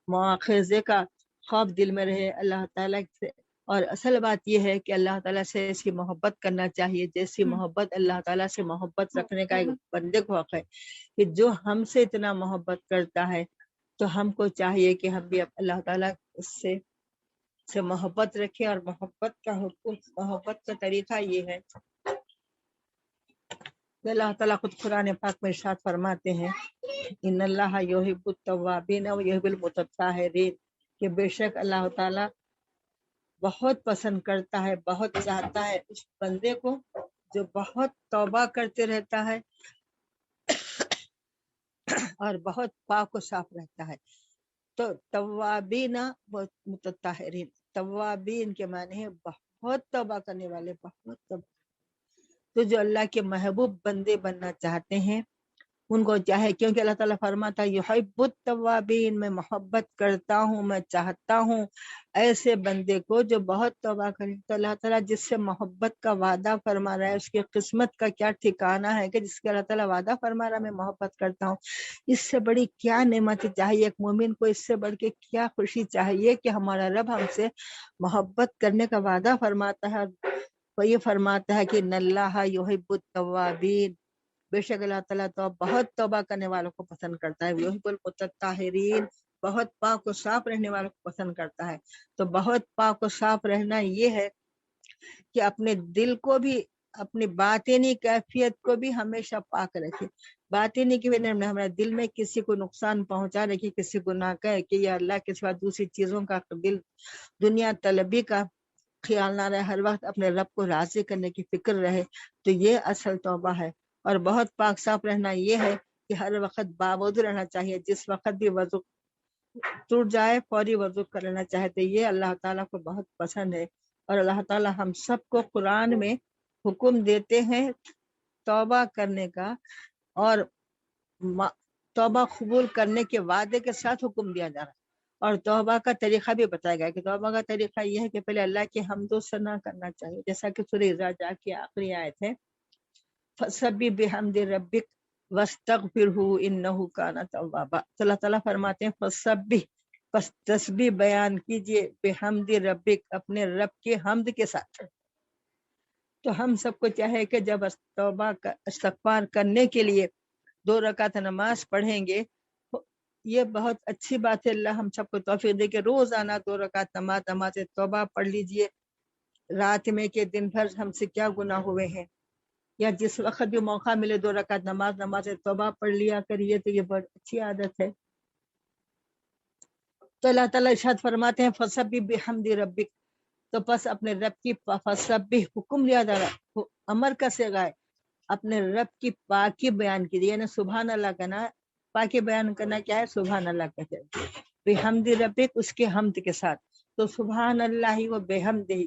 مواخذے کا خوف دل میں رہے اللہ تعالیٰ سے. اور اصل بات یہ ہے کہ اللہ تعالیٰ سے ایسی محبت کرنا چاہیے جیسی محبت اللہ تعالیٰ سے محبت رکھنے کا ایک بندے کو حق ہے، کہ جو ہم سے اتنا محبت کرتا ہے تو ہم کو چاہیے کہ ہم بھی اللہ تعالیٰ سے محبت رکھیں. اور محبت کا حکم، محبت کا طریقہ یہ ہے کہ اللہ تعالیٰ خود قرآن پاک میں ارشاد فرماتے ہیں ان اللہ یحب التوابین و یحب المتطہرین، کہ بے شک اللہ تعالیٰ بہت پسند کرتا ہے، بہت چاہتا ہے اس بندے کو جو بہت توبہ کرتے رہتا ہے اور بہت پاک و صاف رہتا ہے. تو توابین و متطہرین، توابین کے معنی ہے بہت توبہ کرنے والے، بہت توبہ. تو جو اللہ کے محبوب بندے بننا چاہتے ہیں ان کو چاہے، کیونکہ اللہ تعالیٰ فرماتا ہے یحب التوابین، میں محبت کرتا ہوں، میں چاہتا ہوں ایسے بندے کو جو بہت توبہ کرے۔ تو اللہ تعالیٰ جس سے محبت کا وعدہ فرما رہا ہے، اس کی قسمت کا کیا ٹھکانہ ہے کہ جس کے اللہ تعالیٰ وعدہ فرما رہا ہے میں محبت کرتا ہوں۔ اس سے بڑی کیا نعمت چاہیے ایک مومن کو، اس سے بڑھ کے کیا خوشی چاہیے کہ ہمارا رب ہم سے محبت کرنے کا وعدہ فرماتا ہے، اور یہ فرماتا ہے کہ ان اللہ یحب التوابین، بے شک اللہ تعالیٰ تو بہت توبہ کرنے والوں کو پسند کرتا ہے، یحب المتطہرین، بہت پاک و صاف رہنے والوں کو پسند کرتا ہے۔ تو بہت پاک و صاف رہنا یہ ہے کہ اپنے دل کو بھی، اپنی باطنی کیفیت کو بھی ہمیشہ پاک رکھے۔ باطنی کی وجہ ہمارے دل میں کسی کو نقصان پہنچا رکھے، کسی گناہ کا ہے کہ یا اللہ کے سوا دوسری چیزوں کا دل، دنیا طلبی کا خیال نہ رہے، ہر وقت اپنے رب کو راضی کرنے کی فکر رہے، تو یہ اصل توبہ ہے۔ اور بہت پاک صاف رہنا یہ ہے کہ ہر وقت باوضو رہنا چاہیے، جس وقت بھی وضو ٹوٹ جائے فوری وضو کر لینا چاہتے، یہ اللہ تعالیٰ کو بہت پسند ہے۔ اور اللہ تعالیٰ ہم سب کو قرآن میں حکم دیتے ہیں توبہ کرنے کا، اور توبہ قبول کرنے کے وعدے کے ساتھ حکم دیا جا رہا ہے، اور توبہ کا طریقہ بھی بتایا گیا کہ توبہ کا طریقہ یہ ہے کہ پہلے اللہ کی حمد و ثنا کرنا چاہیے، جیسا کہ سورہ اذا کی آخری آیت ہے فسبح بحمد ربک واستغفرہ انہ کان توابا۔ تو اللہ تعالیٰ فرماتے ہیں فسبح، پس تسبیح بیان کیجئے، بحمد ربک، اپنے رب کے حمد کے ساتھ۔ تو ہم سب کو چاہے کہ جب توبہ کا استغفار کرنے کے لیے 2 رکعت نماز پڑھیں گے، یہ بہت اچھی بات ہے، اللہ ہم سب کو توفیق دے کہ روزانہ 2 رکعت نماز توبہ پڑھ لیجئے، رات میں کہ دن بھر ہم سے کیا گناہ ہوئے ہیں، یا جس وقت بھی موقع ملے 2 رکعت نماز توبہ پڑھ لیا کریے، تو یہ بہت اچھی عادت ہے۔ تو اللہ تعالیٰ ارشاد فرماتے ہیں فسبح بحمد ربک، تو پس اپنے رب کی فسبح حکم دیا جا رہا، امر کا صیغہ ہے، اپنے رب کی پاکی بیان کیجیے، یعنی سبحان اللہ کہنا، پاکی بیان کرنا کیا ہے، سبحان اللہ کہتے ہیں، بحمد ربک، اس کے حمد کے ساتھ، تو سبحان اللہ و بحمدہ،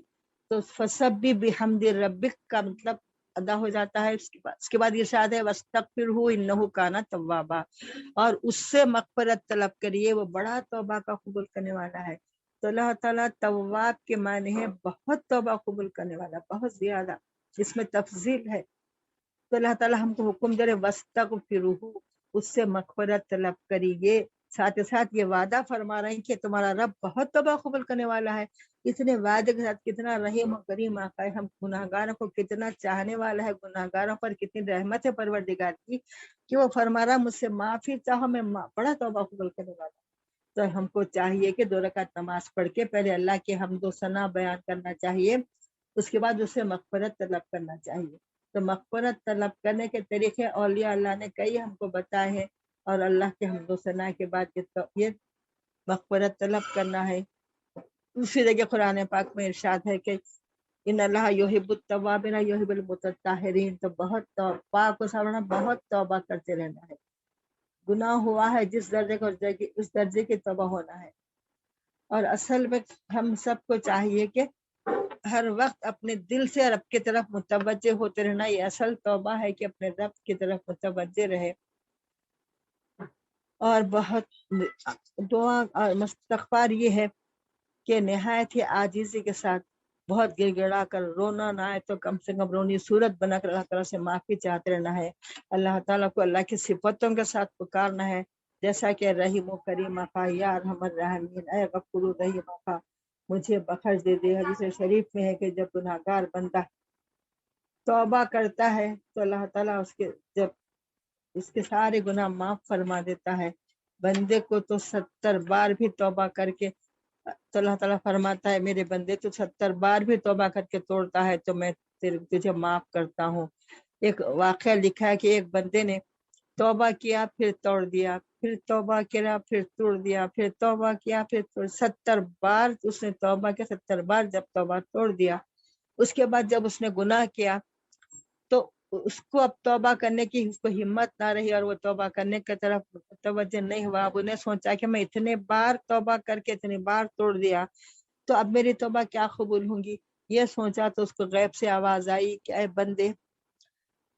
تو فسبح بحمد ربک کا مطلب ادا ہو جاتا ہے۔ اس کے بعد ارشاد ہے واستغفرہ انہ کان توابا، اور اس سے مغفرت طلب کریے، وہ بڑا توبہ کا قبول کرنے والا ہے۔ تو اللہ تعالیٰ تواب کے معنی ہے بہت توبہ قبول کرنے والا، بہت زیادہ، جس میں تفضیل ہے۔ تو اللہ تعالیٰ ہم کو حکم دے رہے واستغفرہ، اس سے مغفرت طلب کریے، ساتھ ہی ساتھ یہ وعدہ فرما رہے ہیں کہ تمہارا رب بہت توبہ قبول کرنے والا ہے۔ اتنے وعدے کے ساتھ کتنا رحیم و کریم آقا ہے، ہم گناہ گاروں کو کتنا چاہنے والا ہے، گناہ گاروں پر کتنی رحمت ہے پروردگار کی کہ وہ فرما رہا مجھ سے معافی چاہو، میں بڑا توبہ قبول کرنے والا۔ تو ہم کو چاہیے کہ 2 رکعت نماز پڑھ کے پہلے اللہ کے حمد و ثنا بیان کرنا چاہیے، اس کے بعد اس سے مغفرت طلب کرنا چاہیے۔ تو مغفرت طلب کرنے کے طریقے اولیاء اللہ نے کئی ہم کو بتائے ہیں، اور اللہ کے حمد و ثنا کے بعد یہ مغفرت طلب کرنا ہے۔ دوسری جگہ قرآن پاک میں ارشاد ہے کہ ان اللہ یحب التوابین یحب المتطہرین، تو بہت پاک و صاف، بہت توبہ کرتے رہنا ہے، گناہ ہوا ہے جس درجے کو اس درجے کی توبہ ہونا ہے۔ اور اصل میں ہم سب کو چاہیے کہ ہر وقت اپنے دل سے رب کی طرف متوجہ ہوتے رہنا، یہ اصل توبہ ہے کہ اپنے رب کی طرف متوجہ رہے، اور بہت دعا اور استغفار یہ ہے کہ نہایت ہی عاجزی کے ساتھ، بہت گر گڑا کر، رونا نہ آئے تو کم سے کم رونی صورت بنا کر اللہ تعالیٰ سے معافی چاہتے رہنا ہے، اللہ تعالیٰ کو اللہ کی صفتوں کے ساتھ پکارنا ہے، جیسا کہ رحیم و کریم آقا، یا ارحم الراحمین، اے غفور الرحیم آقا مجھے بخش دے دے۔ حدیث شریف میں ہے کہ جب گناہ گار بندہ توبہ کرتا ہے تو اللہ تعالیٰ اس کے سارے گناہ معاف فرما دیتا ہے، بندے کو تو 70 بار بھی توبہ کر کے، تو اللہ تعالیٰ فرماتا ہے میرے بندے تو 70 بار بھی توبہ کر کے توڑتا ہے تو میں تجھے معاف کرتا ہوں۔ ایک واقعہ لکھا ہے کہ ایک بندے نے توبہ کیا پھر توڑ دیا، پھر توبہ کیا پھر توڑ دیا، پھر توبہ کیا پھر 70 بار اس نے توبہ کیا، 70 بار جب توبہ توڑ دیا، اس کے بعد جب اس نے گناہ کیا تو اس کو اب توبہ کرنے کی اس کو ہمت نہ رہی، اور وہ توبہ کرنے کی طرف متوجہ نہیں ہوا۔ اب انہیں سوچا کہ میں اتنے بار توبہ کر کے اتنی بار توڑ دیا تو اب میری توبہ کیا قبول ہوں گی، یہ سوچا تو اس کو غیب سے آواز آئی کہ اے بندے،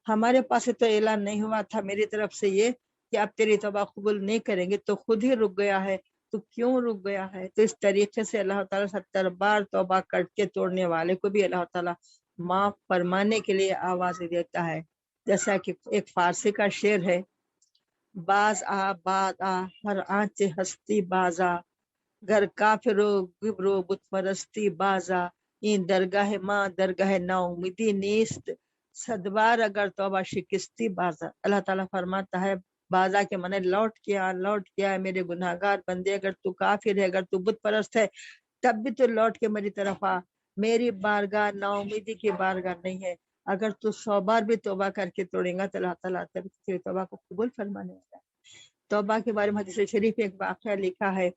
ہمارے پاس تو اعلان نہیں ہوا تھا میری طرف سے یہ کہ آپ تیری توبہ قبول نہیں کریں گے، تو خود ہی رک گیا ہے، تو کیوں رک گیا ہے؟ تو اس طریقے سے اللہ تعالیٰ 70 بار توبہ کر کے توڑنے والے کو بھی اللہ تعالیٰ معاف فرمانے کے لیے آواز دیتا ہے. جیسا کہ ایک فارسی کا شعر ہے، باز آ بعد آ ہر آنچ ہستی بازا، گر کافرو گبرو بت پرستی بازا، این درگاہ ماں درگاہ نا امیدی نیست، صدبار اگر توبہ شکستی بازا. اللہ تعالیٰ فرماتا ہے بازا کے معنی لوٹ کے آ میرے گناہ گار بندے، اگر تو کافر ہے، اگر تو بت پرست ہے، تب بھی تو لوٹ کے میری طرف آ. میری بارگاہ نا امیدی کی بارگاہ نہیں ہے. اگر تو 100 بار بھی توبہ کر کے توڑیں گا تو اللہ تعالیٰ تیری توبہ کو قبول فرمانے والا ہے. توبہ کے بارے میں حدیث شریف ایک واقعہ لکھا ہے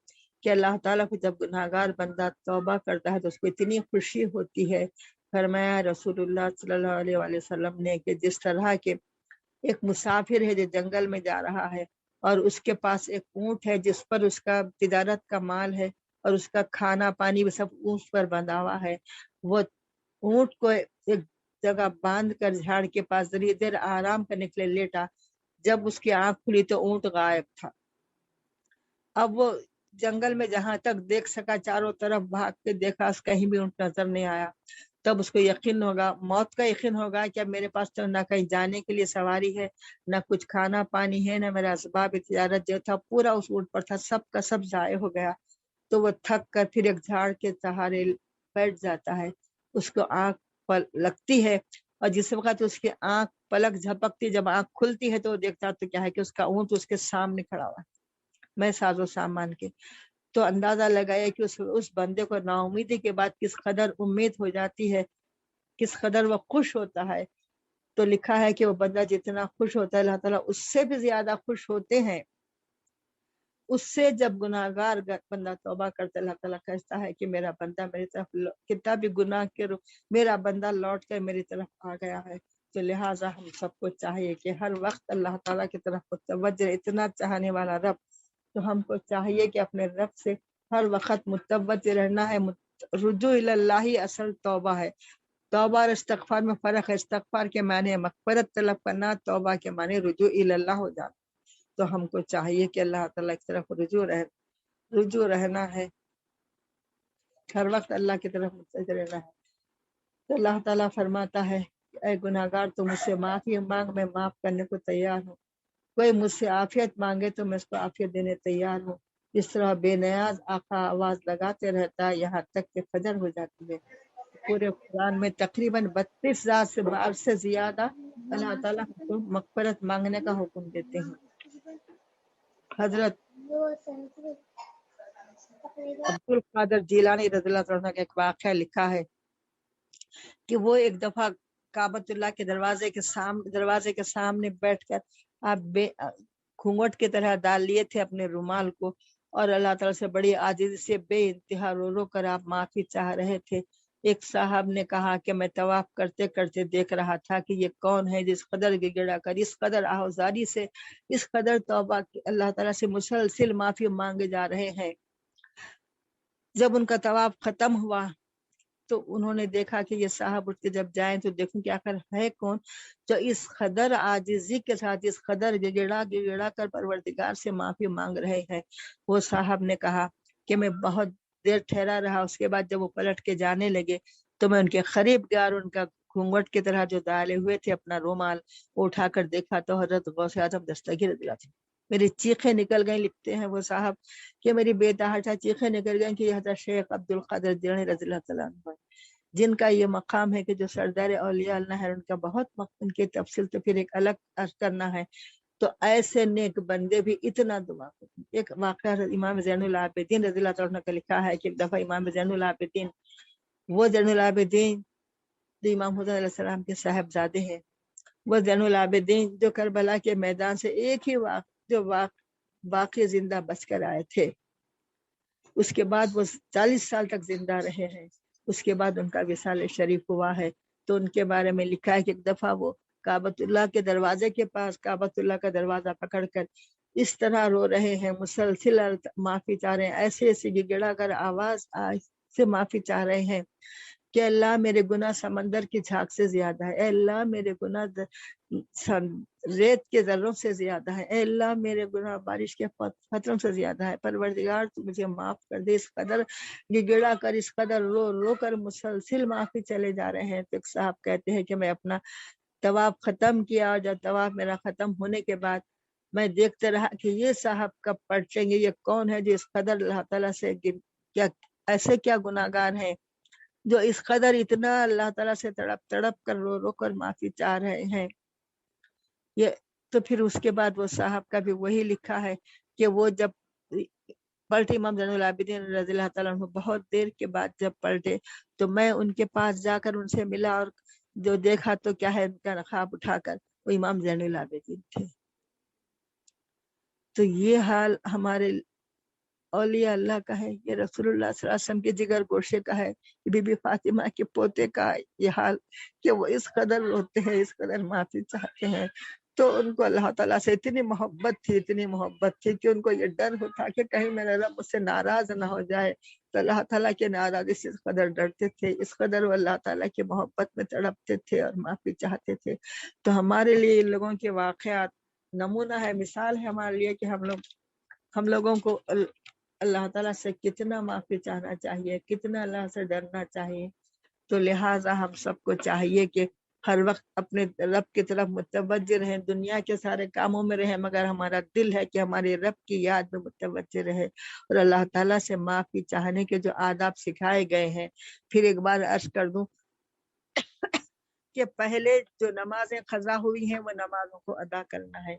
کہ اللہ تعالیٰ کو جب گناہ گار بندہ توبہ کرتا ہے تو اس کو اتنی خوشی ہوتی ہے. فرمایا رسول اللہ صلی اللہ علیہ وآلہ وسلم نے کہ جس طرح کے ایک مسافر ہے جو جنگل میں جا رہا ہے اور اس کے پاس ایک اونٹ ہے جس پر اس کا تجارت کا مال ہے اور اس کا کھانا پانی بھی سب اونٹ پر بندھا ہوا ہے، وہ اونٹ کو ایک جگہ باندھ کر جھاڑ کے پاس ذریعے دیر آرام کرنے کے لیے لیٹا. جب اس کی آنکھ کھلی تو اونٹ غائب تھا. اب وہ جنگل میں جہاں تک دیکھ سکا چاروں طرف بھاگ کے دیکھا، کہیں بھی اونٹ نظر نہیں آیا. تب اس کو یقین ہوگا، موت کا یقین ہوگا کہ اب میرے پاس تو نہ کہیں جانے کے لیے سواری ہے، نہ کچھ کھانا پانی ہے، نہ میرا اسباب تجارت جو تھا پورا اس اونٹ پر تھا، سب کا سب ضائع ہو گیا. تو وہ تھک کر پھر ایک جھاڑ کے سہارے بیٹھ جاتا ہے. اس کو آنکھ لگتی ہے اور جس وقت اس کی آنکھ پلک جھپکتی، جب آنکھ کھلتی ہے تو وہ دیکھتا تو کیا ہے کہ اس کا اونٹ اس کے سامنے کھڑا ہوا ہے، میں ساز و سامان کے. تو اندازہ لگایا کہ اس بندے کو نا امیدی کے بعد کس قدر امید ہو جاتی ہے، کس قدر وہ خوش ہوتا ہے. تو لکھا ہے کہ وہ بندہ جتنا خوش ہوتا ہے اللہ تعالیٰ اس سے بھی زیادہ خوش ہوتے ہیں اس سے جب گناہ گار بندہ توبہ کرتا. اللہ تعالیٰ کہتا ہے کہ میرا بندہ میری طرف کتنا بھی گناہ کے میرا بندہ لوٹ کر میری طرف آ گیا ہے. تو لہٰذا ہم سب کو چاہیے کہ ہر وقت اللہ تعالیٰ کی طرف متوجہ، اتنا چاہنے والا رب، تو ہم کو چاہیے کہ اپنے رب سے ہر وقت متوجہ رہنا ہے. رجوع اللہ اصل توبہ ہے. توبہ اور استغفار میں فرق ہے. استغفار کے معنی مغفرت طلب کرنا، توبہ کے معنی رجوع اللہ ہو جانا. تو ہم کو چاہیے کہ اللہ تعالیٰ کی طرف رجوع رہنا ہے، ہر وقت اللہ کی طرف متوجہ رہنا ہے. تو اللہ تعالیٰ فرماتا ہے اے گناہ گار تو مجھ سے معافی مانگ، میں معاف کرنے کو تیار ہوں. کوئی مجھ سے عافیت مانگے تو میں اس کو عافیت دینے تیار ہوں. اس طرح بے نیاز آقا آواز لگاتے رہتا ہے یہاں تک کہ فجر ہو جاتی ہے. پورے قرآن میں تقریباً 32,000 بار سے زیادہ اللہ تعالیٰ کو مغفرت مانگنے کا حکم دیتے ہیں. حضرت عبد القادر جیلانی رضی اللہ عنہ کا ایک واقعہ لکھا ہے کہ وہ ایک دفعہ کعبۃ اللہ کے دروازے کے سامنے بیٹھ کر آپ گھونگھٹ کی طرح ڈال لیے تھے اپنے رومال کو، اور اللہ تعالیٰ سے بڑی عاجزی سے بے انتہا رو کر آپ معافی چاہ رہے تھے. ایک صاحب نے کہا کہ میں طواف کرتے کرتے دیکھ رہا تھا کہ یہ کون ہے جس قدر گڑا کر، اس قدر آہوزاری سے، اس قدر توبہ اللہ تعالیٰ سے مسلسل معافی مانگے جا رہے ہیں. جب ان کا طواف ختم ہوا تو انہوں نے دیکھا کہ یہ صاحب اٹھ کے جب جائیں تو دیکھوں کہ آخر ہے کون جو اس قدر عاجزی کے ساتھ، اس قدر گڑا کر پروردگار سے معافی مانگ رہے ہیں. وہ صاحب نے کہا کہ میں بہت دیر ٹھہرا رہا، اس کے بعد جب وہ پلٹ کے جانے لگے تو میں ان کے قریب گیا اور ان کا گھونگھٹ کی طرح جو ڈالے ہوئے تھے اپنا رومال اٹھا کر دیکھا تو حضرت غوث اعظم دستگیر رضی اللہ تھے. میری چیخیں نکل گئیں. لکھتے ہیں وہ صاحب کہ میری بے تحاشا چیخیں نکل گئیں کہ یہ حضرت شیخ عبد القادر جیلانی رضی اللہ تعالیٰ عنہ جن کا یہ مقام ہے کہ جو سردار اولیاء اللہ ہے، ان کا بہت ان کی تفصیل تو پھر ایک الگ عرض کرنا ہے. تو ایسے نیک بندے بھی اتنا دعا کرتے. ایک واقعہ امام زین العابدین رضی اللہ عنہ کا لکھا ہے کہ ایک دفعہ امام زین العابدین، وہ زین العابدین جو امام حسین علیہ السلام کے صاحبزادے ہیں، وہ زین العابدین جو کربلا کے میدان سے ایک ہی واقعی زندہ بچ کر آئے تھے. اس کے بعد وہ 40 سال تک زندہ رہے ہیں. اس کے بعد ان کا وصال شریف ہوا ہے. تو ان کے بارے میں لکھا ہے کہ ایک دفعہ وہ کعبۃ اللہ کے دروازے کے پاس کعبۃ اللہ کا دروازہ پکڑ کر اس طرح رو رہے ہیں، مسلسل معافی چاہ رہے ہیں، ایسے گڑا کر آواز سے معافی چاہ رہے ہیں کہ اللہ میرے گناہ سمندر کی جھاگ سے زیادہ ہے، اے اللہ میرے گناہ ریت کے ذروں سے زیادہ ہے، اے اللہ میرے گناہ بارش کے قطروں سے زیادہ ہے، پروردگار تو مجھے معاف کر دے۔ اس قدر گڑا کر، اس قدر رو رو کر مسلسل معافی چلے جا رہے ہیں۔ تو صاحب کہتے ہیں کہ میں اپنا طواف ختم کیا، اور جب طواف میرا ختم ہونے کے بعد میں دیکھتے رہا کہ یہ صاحب کب پلٹیں گے، یہ کون ہے جو اس قدر اللہ تعالیٰ سے کیا ایسے کیا گناہگار ہیں جو اس قدر اتنا اللہ تعالیٰ سے تڑپ تڑپ کر رو رو کر معافی چاہ رہے ہیں۔ یہ تو پھر اس کے بعد وہ صاحب کا بھی وہی لکھا ہے کہ وہ جب پلٹے، امام زین العابدین رضی اللہ تعالیٰ عنہ بہت دیر کے بعد جب پلٹے تو میں ان کے پاس جا کر ان سے ملا، اور جو دیکھا تو کیا ہے، ان کا نقاب اٹھا کر وہ امام زین العابدین تھے۔ تو یہ حال ہمارے اولیاء اللہ کا ہے، یہ رسول اللہ صلی اللہ علیہ وسلم کے جگر گوشے کا ہے، بی بی فاطمہ کے پوتے کا یہ حال کہ وہ اس قدر روتے ہیں، اس قدر معافی چاہتے ہیں۔ تو ان کو اللہ تعالیٰ سے اتنی محبت تھی کہ ان کو یہ ڈر ہوتا کہ کہیں میرا رب مجھ سے ناراض نہ ہو جائے، تو اللہ تعالیٰ کے ناراضی سے اس قدر ڈرتے تھے، اس قدر وہ اللہ تعالیٰ کی محبت میں تڑپتے تھے اور معافی چاہتے تھے۔ تو ہمارے لیے ان لوگوں کے واقعات نمونہ ہے، مثال ہے ہمارے لیے کہ ہم لوگوں کو اللہ تعالیٰ سے کتنا معافی چاہنا چاہیے، کتنا اللہ سے ڈرنا چاہیے۔ تو لہٰذا ہم سب کو چاہیے کہ ہر وقت اپنے رب کی طرف متوجہ رہیں، دنیا کے سارے کاموں میں رہیں، مگر ہمارا دل ہے کہ ہمارے رب کی یاد میں متوجہ رہے، اور اللہ تعالیٰ سے معافی چاہنے کے جو آداب سکھائے گئے ہیں۔ پھر ایک بار عرض کر دوں کہ پہلے جو نمازیں قضا ہوئی ہیں وہ نمازوں کو ادا کرنا ہے،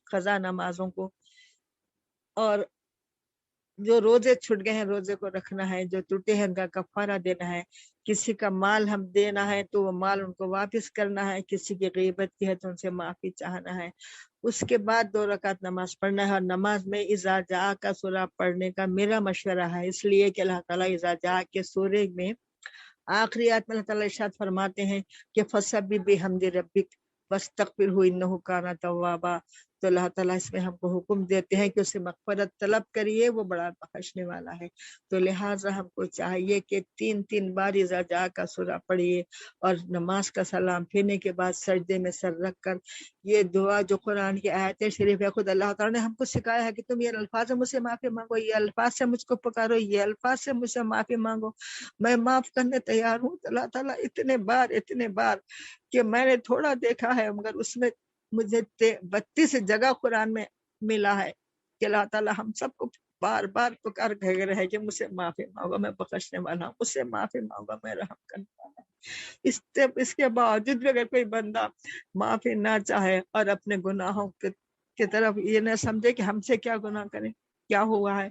قضا نمازوں کو، اور جو روزے چھٹ گئے ہیں روزے کو رکھنا ہے، جو ٹوٹے ہیں ان کا کفارہ دینا ہے، کسی کا مال ہم دینا ہے تو وہ مال ان کو واپس کرنا ہے، کسی کی غیبت کی ہے تو ان سے معافی چاہنا ہے۔ اس کے بعد 2 رکعت نماز پڑھنا ہے، اور نماز میں اذا جاء کا سورہ پڑھنے کا میرا مشورہ ہے، اس لیے کہ اللہ تعالیٰ اذا جاء کے سورے میں آخری آیت میں اللہ تعالیٰ ارشاد فرماتے ہیں کہ فَسَبِّحْ بِحَمْدِ رَبِّكَ وَاسْتَغْفِرْهُ إِنَّهُ كَانَ تَوَّابًا۔ تو اللہ تعالیٰ اس میں ہم کو حکم دیتے ہیں کہ اسے مغفرت طلب کریے، وہ بڑا بخشنے والا ہے۔ تو لہٰذا ہم کو چاہیے کہ 3 بار اذا جاء کا سورہ پڑھیے، اور نماز کا سلام پھرنے کے بعد سجدے میں سر رکھ کر یہ دعا جو قرآن کی آیت شریف ہے، خود اللہ تعالیٰ نے ہم کو سکھایا ہے کہ تم یہ الفاظ سے مجھ سے معافی مانگو، یہ الفاظ سے مجھ کو پکارو، یہ الفاظ سے مجھ سے معافی مانگو، میں معاف کرنے تیار ہوں۔ تو اللہ تعالیٰ اتنے بار کہ میں نے تھوڑا دیکھا ہے، مگر اس میں مجھے 32 جگہ قرآن میں ملا ہے کہ اللہ تعالیٰ ہم سب کو بار بار پکار کہہ رہے ہیں کہ مجھ سے معافی مانگو، میں بخشنے والا ہوں، مجھ سے معافی مانگو، میں رحم کرنے والا ہوں۔ اس کے باوجود بھی اگر کوئی بندہ معافی نہ چاہے اور اپنے گناہوں کی طرف یہ نہ سمجھے کہ ہم سے کیا گناہ کریں، کیا ہوا ہے۔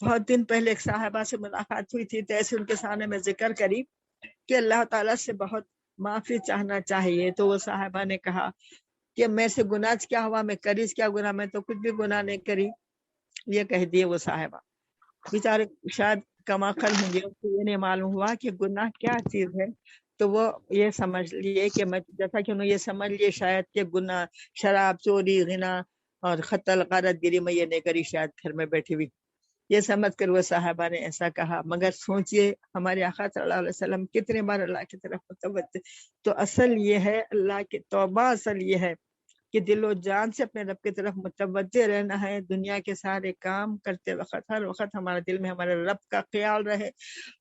بہت دن پہلے ایک صاحبہ سے ملاقات ہوئی تھی، تو ایسے ان کے سامنے میں ذکر کری کہ اللہ تعالیٰ سے بہت معافی چاہنا چاہیے۔ تو وہ صاحبہ نے کہا کہ میں سے گناہ کیا ہوا، میں کریز کیا گناہ، میں تو کچھ بھی گناہ نہیں کری۔ یہ کہہ دیے وہ صاحبہ، بیچارے شاید کم عقل ہوں گے، اس کو یہ نہیں معلوم ہوا کہ گناہ کیا چیز ہے۔ تو وہ یہ سمجھ لیے کہ میں، جیسا کہ انہوں یہ سمجھ لیے شاید کہ گناہ شراب، چوری، غنا اور قتل، غارت گیری میں یہ نہیں کری، شاید گھر میں بیٹھی ہوئی، یہ سمجھ کر وہ صاحبہ نے ایسا کہا۔ مگر سوچئے ہمارے آقا صلی اللہ علیہ وسلم کتنے بار اللہ کی طرف متوجہ۔ تو اصل یہ ہے اللہ کی توبہ، اصل یہ ہے کہ دل و جان سے اپنے رب کی طرف متوجہ رہنا ہے، دنیا کے سارے کام کرتے وقت ہر وقت ہمارے دل میں ہمارے رب کا خیال رہے،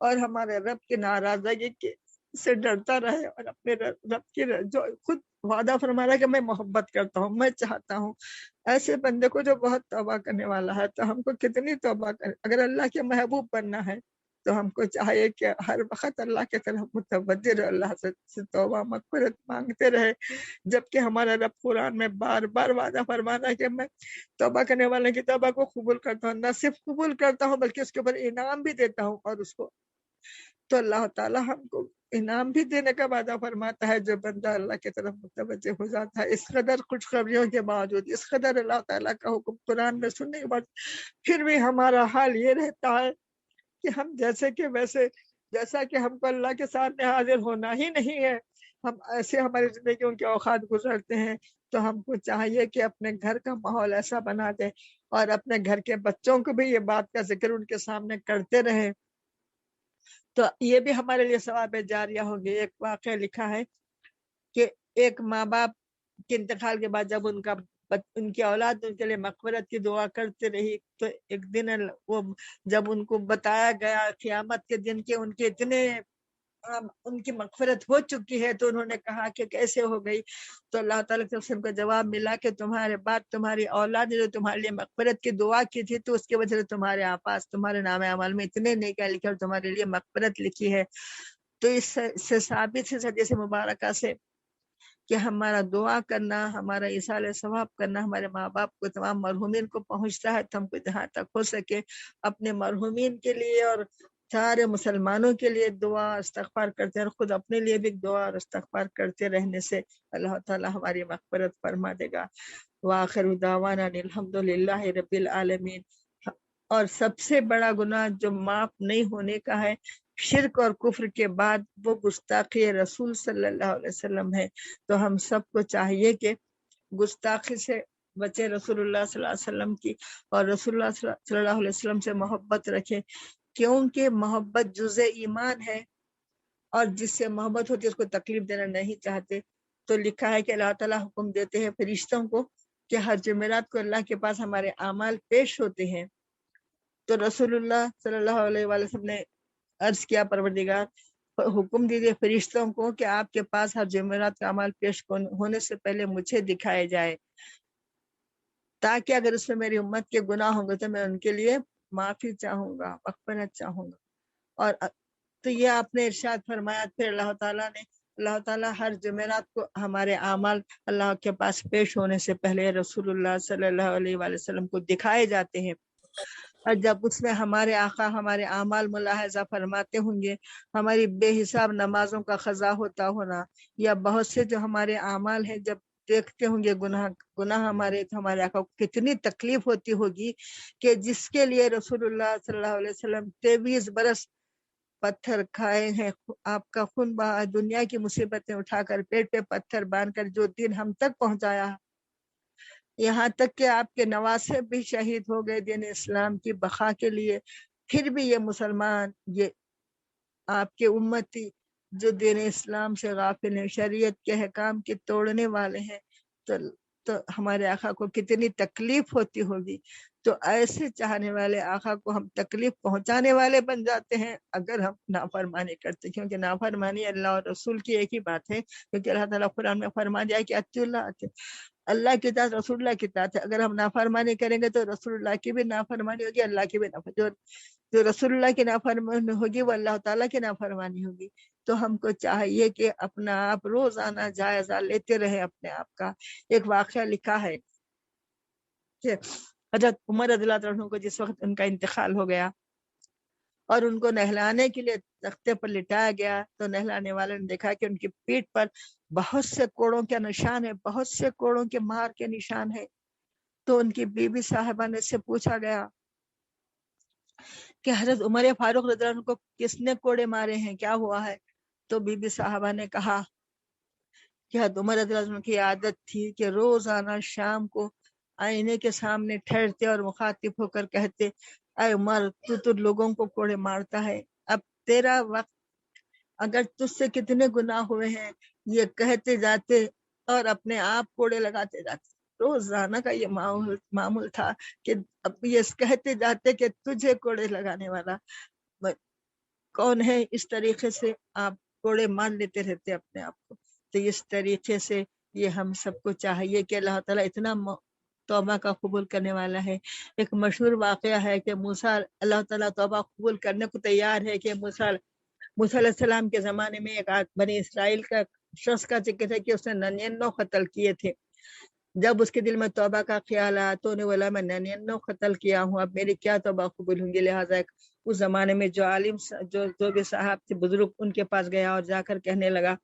اور ہمارے رب کی ناراضگی سے ڈرتا رہے، اور اپنے رب کی جو خود وعدہ فرما رہا ہے کہ میں محبت کرتا ہوں، میں چاہتا ہوں، ایسے بندے کو جو بہت توبہ کرنے والا ہے۔ تو ہم کو کتنی توبہ کرے، اگر اللہ کے محبوب بننا ہے تو ہم کو چاہیے کہ ہر وقت اللہ کی طرف متوجہ رہے، اللہ سے توبہ مغفرت مانگتے رہے، جبکہ ہمارا رب قرآن میں بار بار وعدہ فرمانا ہے کہ میں توبہ کرنے والے کی توبہ کو قبول کرتا ہوں، نہ صرف قبول کرتا ہوں بلکہ اس کے اوپر انعام بھی دیتا ہوں، اور اس کو تو اللہ تعالیٰ ہم کو انعام بھی دینے کا وعدہ فرماتا ہے جو بندہ اللہ کی طرف متوجہ ہو جاتا ہے۔ اس قدر خوشخبریوں کے باوجود، اس قدر اللہ تعالیٰ کا حکم قرآن میں سننے کے بعد پھر بھی ہمارا حال یہ رہتا ہے کہ ہم جیسے کہ ویسے، جیسا کہ ہم کو اللہ کے سامنے حاضر ہونا ہی نہیں ہے، ہم ایسے ہماری زندگیوں کے اوقات گزرتے ہیں۔ تو ہم کو چاہیے کہ اپنے گھر کا ماحول ایسا بنا دیں، اور اپنے گھر کے بچوں کو بھی یہ بات کا ذکر ان کے سامنے کرتے رہیں تو یہ بھی ہمارے لیے ثواب جاریہ ہوگی۔ ایک واقعہ لکھا ہے کہ ایک ماں باپ کے انتقال کے بعد جب ان کی اولاد ان کے لیے مغفرت کی دعا کرتے رہی، تو ایک دن وہ جب ان کو بتایا گیا قیامت کے دن کے ان کے اتنے ان کی مغفرت ہو چکی ہے، تو انہوں نے کہا کہ کیسے ہو گئی؟ تو اللہ تعالیٰ کی طرف سے ان کو جواب ملا کہ تمہارے بعد تمہاری اولاد نے جو تمہارے لیے مغفرت کی دعا کی تھی، تو اس کی وجہ سے تمہارے پاس تمہارے نام اعمال میں اتنے نیکیاں لکھی اور تمہارے لیے مغفرت لکھی ہے۔ تو اس سے ثابت ہے حدیث مبارکہ سے کہ ہمارا دعا کرنا، ہمارا ایصال ثواب کرنا ہمارے ماں باپ کو، تمام مرحومین کو پہنچتا ہے۔ تو ہم کو جہاں تک ہو سکے اپنے مرحومین کے لیے اور سارے مسلمانوں کے لیے دعا استغفار کرتے ہیں، اور خود اپنے لیے بھی دعا اور استغفار کرتے رہنے سے اللہ تعالیٰ ہماری مغفرت فرما دے گا۔ وآخر دعوانا الحمدللہ رب العالمین۔ اور سب سے بڑا گناہ جو معاف نہیں ہونے کا ہے شرک اور کفر کے بعد، وہ گستاخی رسول صلی اللہ علیہ وسلم ہے۔ تو ہم سب کو چاہیے کہ گستاخی سے بچے، رسول اللہ صلی اللہ علیہ وسلم کی اور رسول اللہ صلی اللہ علیہ وسلم سے محبت رکھیں، کیونکہ محبت جزء ایمان ہے، اور جس سے محبت ہوتی ہے اس کو تکلیف دینا نہیں چاہتے۔ تو لکھا ہے کہ اللہ تعالیٰ حکم دیتے ہیں فرشتوں کو کہ ہر جمعرات کو اللہ کے پاس ہمارے اعمال پیش ہوتے ہیں۔ تو رسول اللہ صلی اللہ علیہ وسلم نے عرض کیا، پروردگار حکم دیجیے فرشتوں کو کہ آپ کے پاس ہر جمعرات کا اعمال پیش ہونے سے پہلے مجھے دکھائے جائے، تاکہ اگر اس میں میری امت کے گناہ ہوں گے تو میں ان کے لیے معافی چاہوں گا، مغفرت چاہوں گا۔ اور تو یہ آپ نے ارشاد فرمایا، پھر اللہ تعالیٰ ہر جمعرات کو ہمارے اعمال اللہ کے پاس پیش ہونے سے پہلے رسول اللہ صلی اللہ علیہ وآلہ وسلم کو دکھائے جاتے ہیں، اور جب اس میں ہمارے آقا ہمارے اعمال ملاحظہ فرماتے ہوں گے، ہماری بے حساب نمازوں کا قضا ہوتا ہونا، یا بہت سے جو ہمارے اعمال ہیں جب دیکھتے ہوں گے گناہ ہمارے، تو ہمارے آقا کو کتنی تکلیف ہوتی ہوگی کہ جس کے لیے رسول اللہ صلی اللہ علیہ وسلم 23 برس پتھر کھائے ہیں، آپ کا خون بہا، دنیا کی مصیبتیں اٹھا کر پیٹ پہ پتھر باندھ کر جو دین ہم تک پہنچایا، یہاں تک کہ آپ کے نواسے بھی شہید ہو گئے دین اسلام کی بقا کے لیے، پھر بھی یہ مسلمان، یہ آپ کے امتی جو دین اسلام سے غافل ہیں، شریعت کے احکام کے توڑنے والے ہیں، تو ہمارے آقا کو کتنی تکلیف ہوتی ہوگی۔ تو ایسے چاہنے والے آقا کو ہم تکلیف پہنچانے والے بن جاتے ہیں اگر ہم نافرمانی کرتے، کیونکہ نافرمانی اللہ اور رسول کی ایک ہی بات ہے، کیونکہ اللہ تعالیٰ قرآن میں فرما دیا کہ اللہ کی اطاعت رسول اللہ کی اطاعت ہے۔ اگر ہم نافرمانی کریں گے تو رسول اللہ کی بھی نافرمانی ہوگی، اللہ کی بھی نافرمانی، جو رسول اللہ کی نافرمانی ہوگی وہ اللہ تعالیٰ کی نافرمانی ہوگی۔ تو ہم کو چاہیے کہ اپنا آپ روزانہ جائزہ لیتے رہے اپنے آپ کا۔ ایک واقعہ لکھا ہے کہ حضرت عمر رضی اللہ عنہ کو جس وقت ان کا انتقال ہو گیا اور ان کو نہلانے کے لیے تختے پر لٹایا گیا، تو نہلانے والے نے دیکھا کہ ان کی پیٹھ پر بہت سے کوڑوں کے نشان ہے، بہت سے کوڑوں کے مار کے نشان ہے۔ تو ان کی بیوی صاحبہ نے سے پوچھا گیا کہ حضرت عمر فاروق رضی اللہ عنہ کو کس نے کوڑے مارے ہیں، کیا ہوا ہے؟ تو بیوی صاحبہ نے کہا کہ حضرت عمر رضی اللہ عنہ کی عادت تھی کہ روزانہ شام کو آئینے کے سامنے ٹھہرتے اور مخاطب ہو کر کہتے، اے عمر تو لوگوں کو کوڑے مارتا ہے، اب تیرا وقت، اگر تجھ سے کتنے گناہ ہوئے ہیں، یہ کہتے جاتے اور اپنے آپ کوڑے لگاتے جاتے۔ روزانہ کا یہ معمول تھا کہ اب یہ کہتے جاتے کہ تجھے کوڑے لگانے والا کون ہے، اس طریقے سے آپ کوڑے مان لیتے رہتے اپنے آپ کو۔ تو اس طریقے سے یہ ہم سب کو چاہیے کہ اللہ تعالیٰ اتنا توبہ کا قبول کرنے والا ہے۔ ایک مشہور واقعہ ہے کہ موسیٰ، اللہ تعالیٰ توبہ قبول کرنے کو تیار ہے کہ موسیٰ علیہ السلام کے زمانے میں ایک بنی اسرائیل کا شخص کا ذکر ہے کہ اس نے 99 قتل کیے تھے۔ جب اس کے دل میں توبہ کا خیال آیا تو انہیں بولا میں 99 قتل کیا ہوں، اب میری کیا توبہ قبول ہوں گی؟ لہٰذا اس زمانے میں جو عالم جو بھی صاحب تھے بزرگ، ان کے پاس گیا اور جا کر کہنے لگا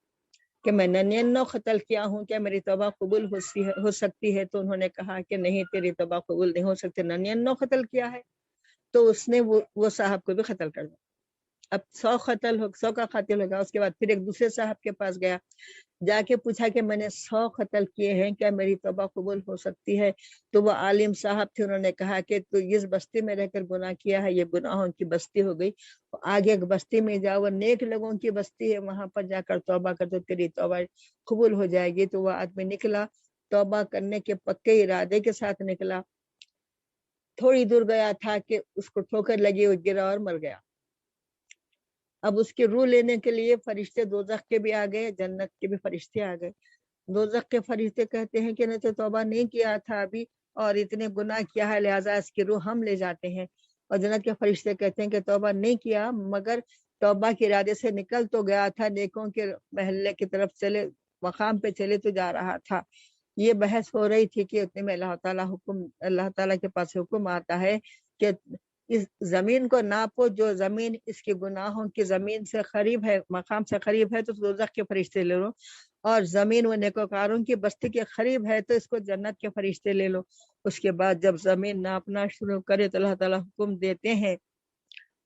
کہ میں 99 قتل کیا ہوں، کیا میری توبہ قبول ہو سکتی ہے؟ تو انہوں نے کہا کہ نہیں، تیری توبہ قبول نہیں ہو سکتی، 99 قتل کیا ہے۔ تو اس نے وہ صاحب کو بھی قتل کر دیا۔ اب 100 کا قاتل ہوگا. اس کے بعد پھر ایک دوسرے صاحب کے پاس گیا, جا کے پوچھا کہ میں نے 100 قتل کیے ہیں, کیا میری توبہ قبول ہو سکتی ہے؟ تو وہ عالم صاحب تھے, انہوں نے کہا کہ تو اس بستی میں رہ کر گناہ کیا ہے, یہ گناہوں کی بستی ہو گئی, آگے ایک بستی میں جاؤ, وہ نیک لوگوں کی بستی ہے, وہاں پر جا کر توبہ کر تو تیری توبہ قبول ہو جائے گی. تو وہ آدمی نکلا, توبہ کرنے کے پکے ارادے کے ساتھ نکلا. تھوڑی دور گیا تھا کہ اس کو ٹھوکر لگی, وہ گرا اور مر گیا. اب اس کی روح لینے کے لیے فرشتے دوزخ کے بھی آ گئے, جنت کے بھی فرشتے آ گئے. دوزخ کے فرشتے کہتے ہیں کہ نے تو توبہ نہیں کیا تھا ابھی, اور اتنے گناہ کیا ہے, لہٰذا اس کی روح ہم لے جاتے ہیں. اور جنت کے فرشتے کہتے ہیں کہ توبہ نہیں کیا, مگر توبہ کے ارادے سے نکل تو گیا تھا, نیکوں کے محلے کی طرف چلے, مقام پہ چلے تو جا رہا تھا. یہ بحث ہو رہی تھی کہ اتنے میں اللہ تعالیٰ کے پاس حکم آتا ہے کہ اس زمین کو ناپو, جو زمین اس کے گناہوں کی زمین سے قریب ہے, مقام سے قریب ہے, تو دوزخ کے فرشتے لے لو, اور زمین و نیکوکاروں کی بستی کے قریب ہے تو اس کو جنت کے فرشتے لے لو. اس کے بعد جب زمین ناپنا شروع کرے تو اللہ تعالیٰ حکم دیتے ہیں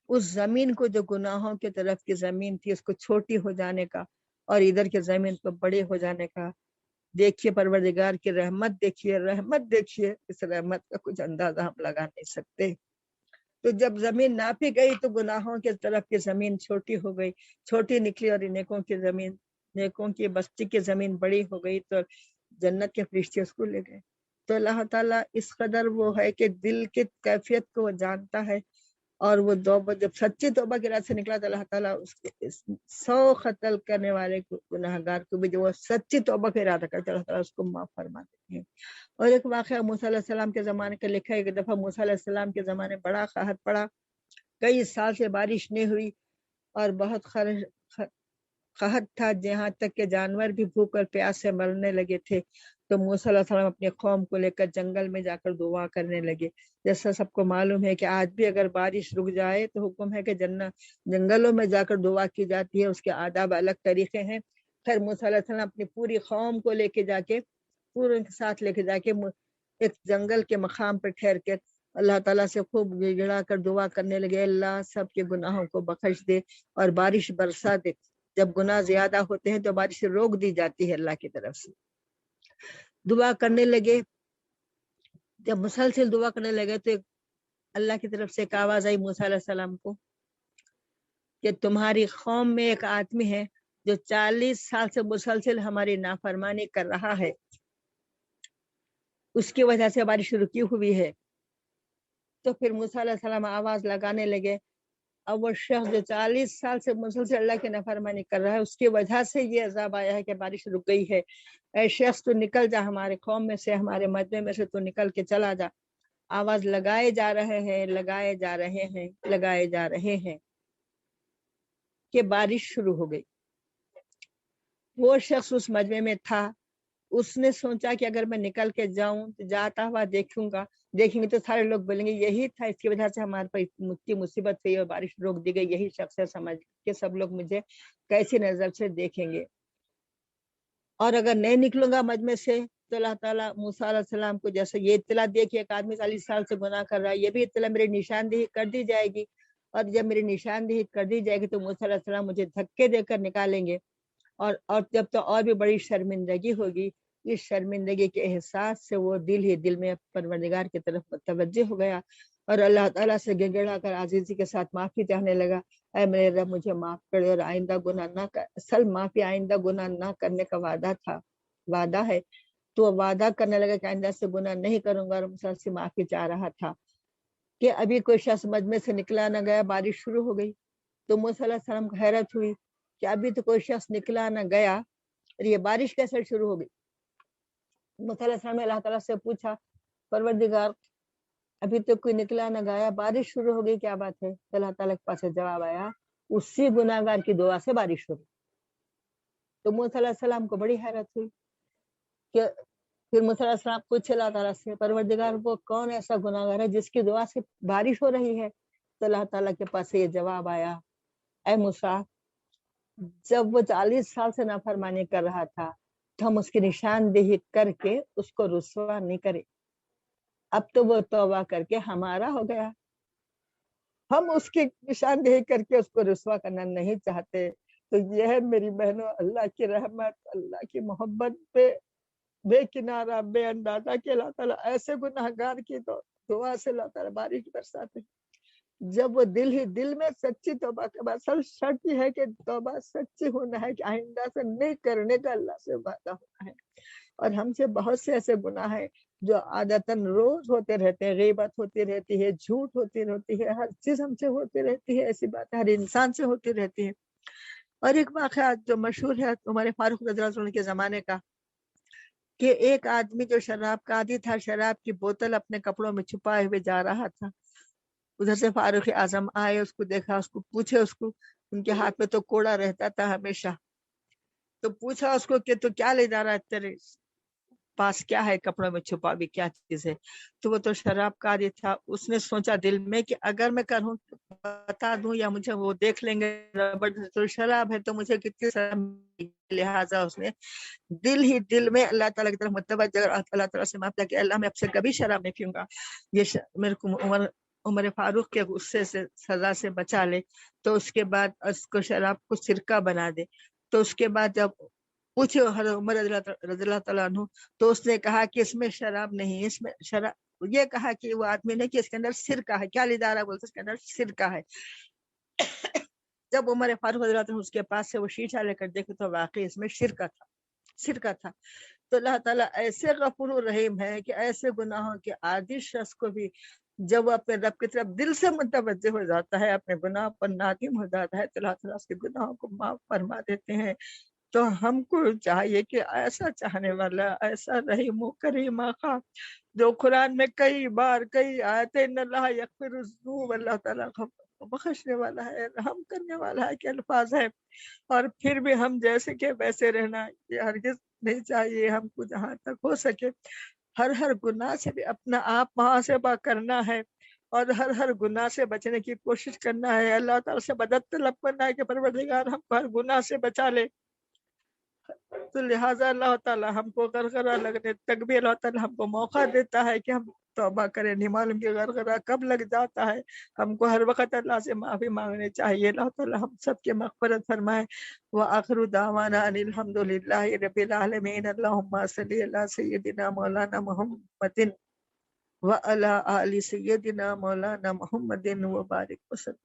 اس زمین کو, جو گناہوں کی طرف کی زمین تھی, اس کو چھوٹی ہو جانے کا, اور ادھر کے زمین کو بڑے ہو جانے کا. دیکھیے پروردگار کی رحمت, دیکھیے رحمت, دیکھیے اس رحمت کا کچھ اندازہ ہم لگا نہیں سکتے. تو جب زمین ناپی گئی تو گناہوں کی طرف کی زمین چھوٹی ہو گئی, چھوٹی نکلی, اور نیکوں کی زمین, نیکوں کی بستی کی زمین بڑی ہو گئی, تو جنت کے فرشتے اس کو لے گئے. تو اللہ تعالیٰ اس قدر وہ ہے کہ دل کی کیفیت کو وہ جانتا ہے, اور وہ جب سچی توبہ کے راز سے نکلا تو اللہ تعالیٰ اس کے 100 قتل کرنے والے گناہ گار کو بھی جو وہ سچی توبہ کا ارادہ کرتے, اللہ تعالیٰ اس کو معاف فرما دیتے ہیں. اور ایک واقعہ موسیٰ علیہ السلام کے زمانے کا لکھا ہے. ایک دفعہ موسیٰ علیہ السلام کے زمانے بڑا قحط پڑا, کئی سال سے بارش نہیں ہوئی, اور بہت قحط تھا, جہاں تک کہ جانور بھی بھوک اور پیاس سے مرنے لگے تھے. تو موسیٰ علیہ السلام اپنے قوم کو لے کر جنگل میں جا کر دعا کرنے لگے. جیسا سب کو معلوم ہے کہ آج بھی اگر بارش رک جائے تو حکم ہے کہ جنگلوں میں جا کر دعا کی جاتی ہے, اس کے آداب الگ طریقے ہیں. خیر موسیٰ علیہ السلام اپنی پوری قوم کو لے کے جا کے, پورے کے ساتھ لے کے جا کے ایک جنگل کے مقام پر ٹھہر کے اللہ تعالیٰ سے خوب گڑا کر دعا کرنے لگے, اللہ سب کے گناہوں کو بخش دے اور بارش برسا دے. جب گناہ زیادہ ہوتے ہیں تو بارش روک دی جاتی ہے اللہ کی طرف سے. دعا کرنے لگے, جب مسلسل دعا کرنے لگے تو اللہ کی طرف سے ایک آواز آئی موسیٰ علیہ السلام کو کہ تمہاری قوم میں ایک آدمی ہے جو 40 سال سے مسلسل ہماری نافرمانی کر رہا ہے, اس کی وجہ سے بارش رکی ہوئی ہے. تو پھر موسیٰ علیہ السلام آواز لگانے لگے, اب وہ شخص جو 40 سال سے مسلسل اللہ کی نافرمانی کر رہا ہے, اس کی وجہ سے یہ عذاب آیا ہے کہ بارش رک گئی ہے. اے شخص تو نکل جا, ہمارے قوم میں سے, ہمارے مجمع میں سے تو نکل کے چلا جا. آواز لگائے جا رہے ہیں, لگائے جا رہے ہیں, لگائے جا رہے ہیں کہ بارش شروع ہو گئی. وہ شخص اس مجمع میں تھا, اس نے سوچا کہ اگر میں نکل کے جاؤں تو جاتا ہوا دیکھیں گے تو سارے لوگ بولیں گے یہی تھا, اس کی وجہ سے ہمارے پر اتنی مصیبت ہوئی اور بارش روک دی گئی, یہی شخص ہے, سمجھ کے سب لوگ مجھے کیسی نظر سے دیکھیں گے. اور اگر نہیں نکلوں گا مجمع سے تو اللہ تعالیٰ موسیٰ علیہ السلام کو جیسے یہ اطلاع دے کہ ایک آدمی 40 سال سے گناہ کر رہا ہے, یہ بھی اطلاع میری نشاندہی کر دی جائے گی, اور جب میری نشاندہی کر دی جائے گی تو موسیٰ علیہ السلام مجھے دھکے دے کر نکالیں گے, اور جب تو اور بھی بڑی شرمندگی ہوگی. اس شرمندگی کے احساس سے وہ دل ہی دل میں پروردگار کی طرف متوجہ ہو گیا, اور اللہ تعالیٰ سے گڑگڑا کر عاجزی کے ساتھ معافی چاہنے لگا, اے میرے رب مجھے معاف کر دے, اور آئندہ گناہ نہ کر. اصل معافی آئندہ گناہ نہ کرنے کا وعدہ ہے, تو وعدہ کرنے لگا کہ آئندہ سے گناہ نہیں کروں گا, اور مسلسل معافی چاہ رہا تھا کہ ابھی کوئی شخص مجمع سے نکلا نہ گیا, بارش شروع ہو گئی. تو موسیٰ علیہ السلام کو حیرت ہوئی کہ ابھی تو کوئی شخص نکلا نہ گیا, اور یہ بارش کیسے شروع ہو گئی. موسیٰ علیہ السلام نے اللہ تعالیٰ سے پوچھا, پروردگار ابھی تو کوئی نکلا نہ گیا, بارش شروع ہو گئی, کیا بات ہے؟ تو اللہ تعالیٰ کے پاس جواب آیا, اسی گناہگار کی دعا سے بارش ہو گئی. تو موسیٰ علیہ السلام کو بڑی حیرت ہوئی کہ پھر موسیٰ علیہ السلام پوچھے اللہ تعالیٰ سے, پروردگار وہ کون ایسا گناہگار ہے جس کی دعا سے بارش ہو رہی ہے؟ تو اللہ تعالیٰ کے پاس یہ جواب آیا, اے موسیٰ جب وہ 40 سال سے نافرمانی کر رہا تھا تو ہم اس کی نشاندہی کر کے اس کو رسوا نہیں کرے, اب تو وہ توبہ کر کے ہمارا ہو گیا, ہم اس کی نشاندہی کر کے اس کو رسوا کرنا نہیں چاہتے. تو یہ ہے میری بہنوں اللہ کی رحمت، اللہ کی محبت پہ بے کنارہ بے اندازہ کہ اللہ تعالیٰ ایسے گناہگار کی تو دعا سے اللہ تعالیٰ بارش برساتے. جب وہ دل میں سچی توبہ کے بعد اصل شرط یہ ہے کہ توبہ سچی ہونا ہے کہ آئندہ سے نہیں کرنے کا اللہ سے وعدہ ہونا ہے. اور ہم سے بہت سے ایسے گناہ ہیں جو عادتاً روز ہوتے رہتے ہیں. غیبت ہوتی رہتی ہے، جھوٹ ہوتی رہتی ہے، ہر چیز ہم سے ہوتی رہتی ہے. ایسی بات ہر انسان سے ہوتی رہتی ہے. اور ایک واقعہ جو مشہور ہے عمر فاروق رضی اللہ عنہ کے زمانے کا، کہ ایک آدمی جو شراب کا عادی تھا، شراب کی بوتل اپنے کپڑوں میں چھپائے ہوئے جا رہا تھا. ادھر سے فاروق اعظم آئے، اس کو دیکھا، اس کو پوچھے، اس کو ان کے ہاتھ میں تو کوڑا رہتا تھا ہمیشہ. تو پوچھا اس کو کہ تو کیا لے جا رہا ہے، تیرے پاس کیا ہے کپڑوں میں چھپا بھی کیا چیز ہے؟ تو وہ تو شراب کا عادی تھا. اس نے سوچا دل میں کہ اگر میں کروں بتا دوں یا مجھے وہ دیکھ لیں گے تو شراب ہے تو مجھے کتنی سزا ملے گی. لہٰذا اس نے دل میں اللہ تعالیٰ کی طرف متوجہ اللہ تعالیٰ سے معافی کہ اللہ میں اب سے کبھی شراب نہیں پیوں گا، یہ میرے کو عمر فاروق کے غصے سے سزا سے بچا لے. تو اس کے بعد اس کو شراب کو سرکہ بنا دے. تو اس کے بعد جب پوچھے عمر رضی اللہ تعالیٰ عنہ تو اس نے کہا کہ اس میں شراب نہیں، اس میں شراب، یہ کہا کہ وہ آدمی نے کہ اس کے اندر سرکہ ہے. کیا لے جا رہا ہے؟ بولتے اس کے اندر سرکہ ہے. جب عمر فاروق رضی اللہ عنہ اس کے پاس سے وہ شیشہ لے کر دیکھے تو واقعی اس میں سرکہ تھا. تو اللہ تعالیٰ ایسے غفور و رحیم ہے کہ ایسے گناہوں کے عادی شخص کو بھی جب وہ اپنے رب کی طرف دل سے متوجہ ہو جاتا ہے، اپنے گناہ پر نادم ہو جاتا ہے، تو اللہ تعالیٰ اس کے گناہوں کو معاف فرما دیتے ہیں. تو ہم کو چاہیے کہ ایسا چاہنے والا، ایسا رحیم و کریم آقا جو قرآن میں کئی بار کئی آیتیں ان اللہ یغفر الذنوب، اللہ تعالیٰ بخشنے والا ہے، رحم کرنے والا ہے کے الفاظ ہے، اور پھر بھی ہم جیسے کہ ویسے رہنا یہ ہرگز نہیں چاہیے. ہم کو جہاں تک ہو سکے ہر گناہ سے بھی اپنا آپ محاسبہ کرنا ہے اور ہر گناہ سے بچنے کی کوشش کرنا ہے. اللہ تعالیٰ سے مدد طلب کرنا ہے کہ پروردگار ہم کو ہر گناہ سے بچا لے. تو لہٰذا اللہ تعالیٰ ہم کو غرغرہ لگنے تک بھی اللہ تعالیٰ ہم کو موقع دیتا ہے کہ ہم توبہ کریں. نہیں معلوم کہ غرغرہ کب لگ جاتا ہے. ہم کو ہر وقت اللہ سے معافی مانگنی چاہیے. اللہ تعالیٰ ہم سب کے مغفرت فرمائے. وآخر دعوانا ان الحمد للہ رب العالمین. اللہم صلی علی سیدنا مولانا محمد وعلی آل سیدنا مولانا محمد وبارک وسلم.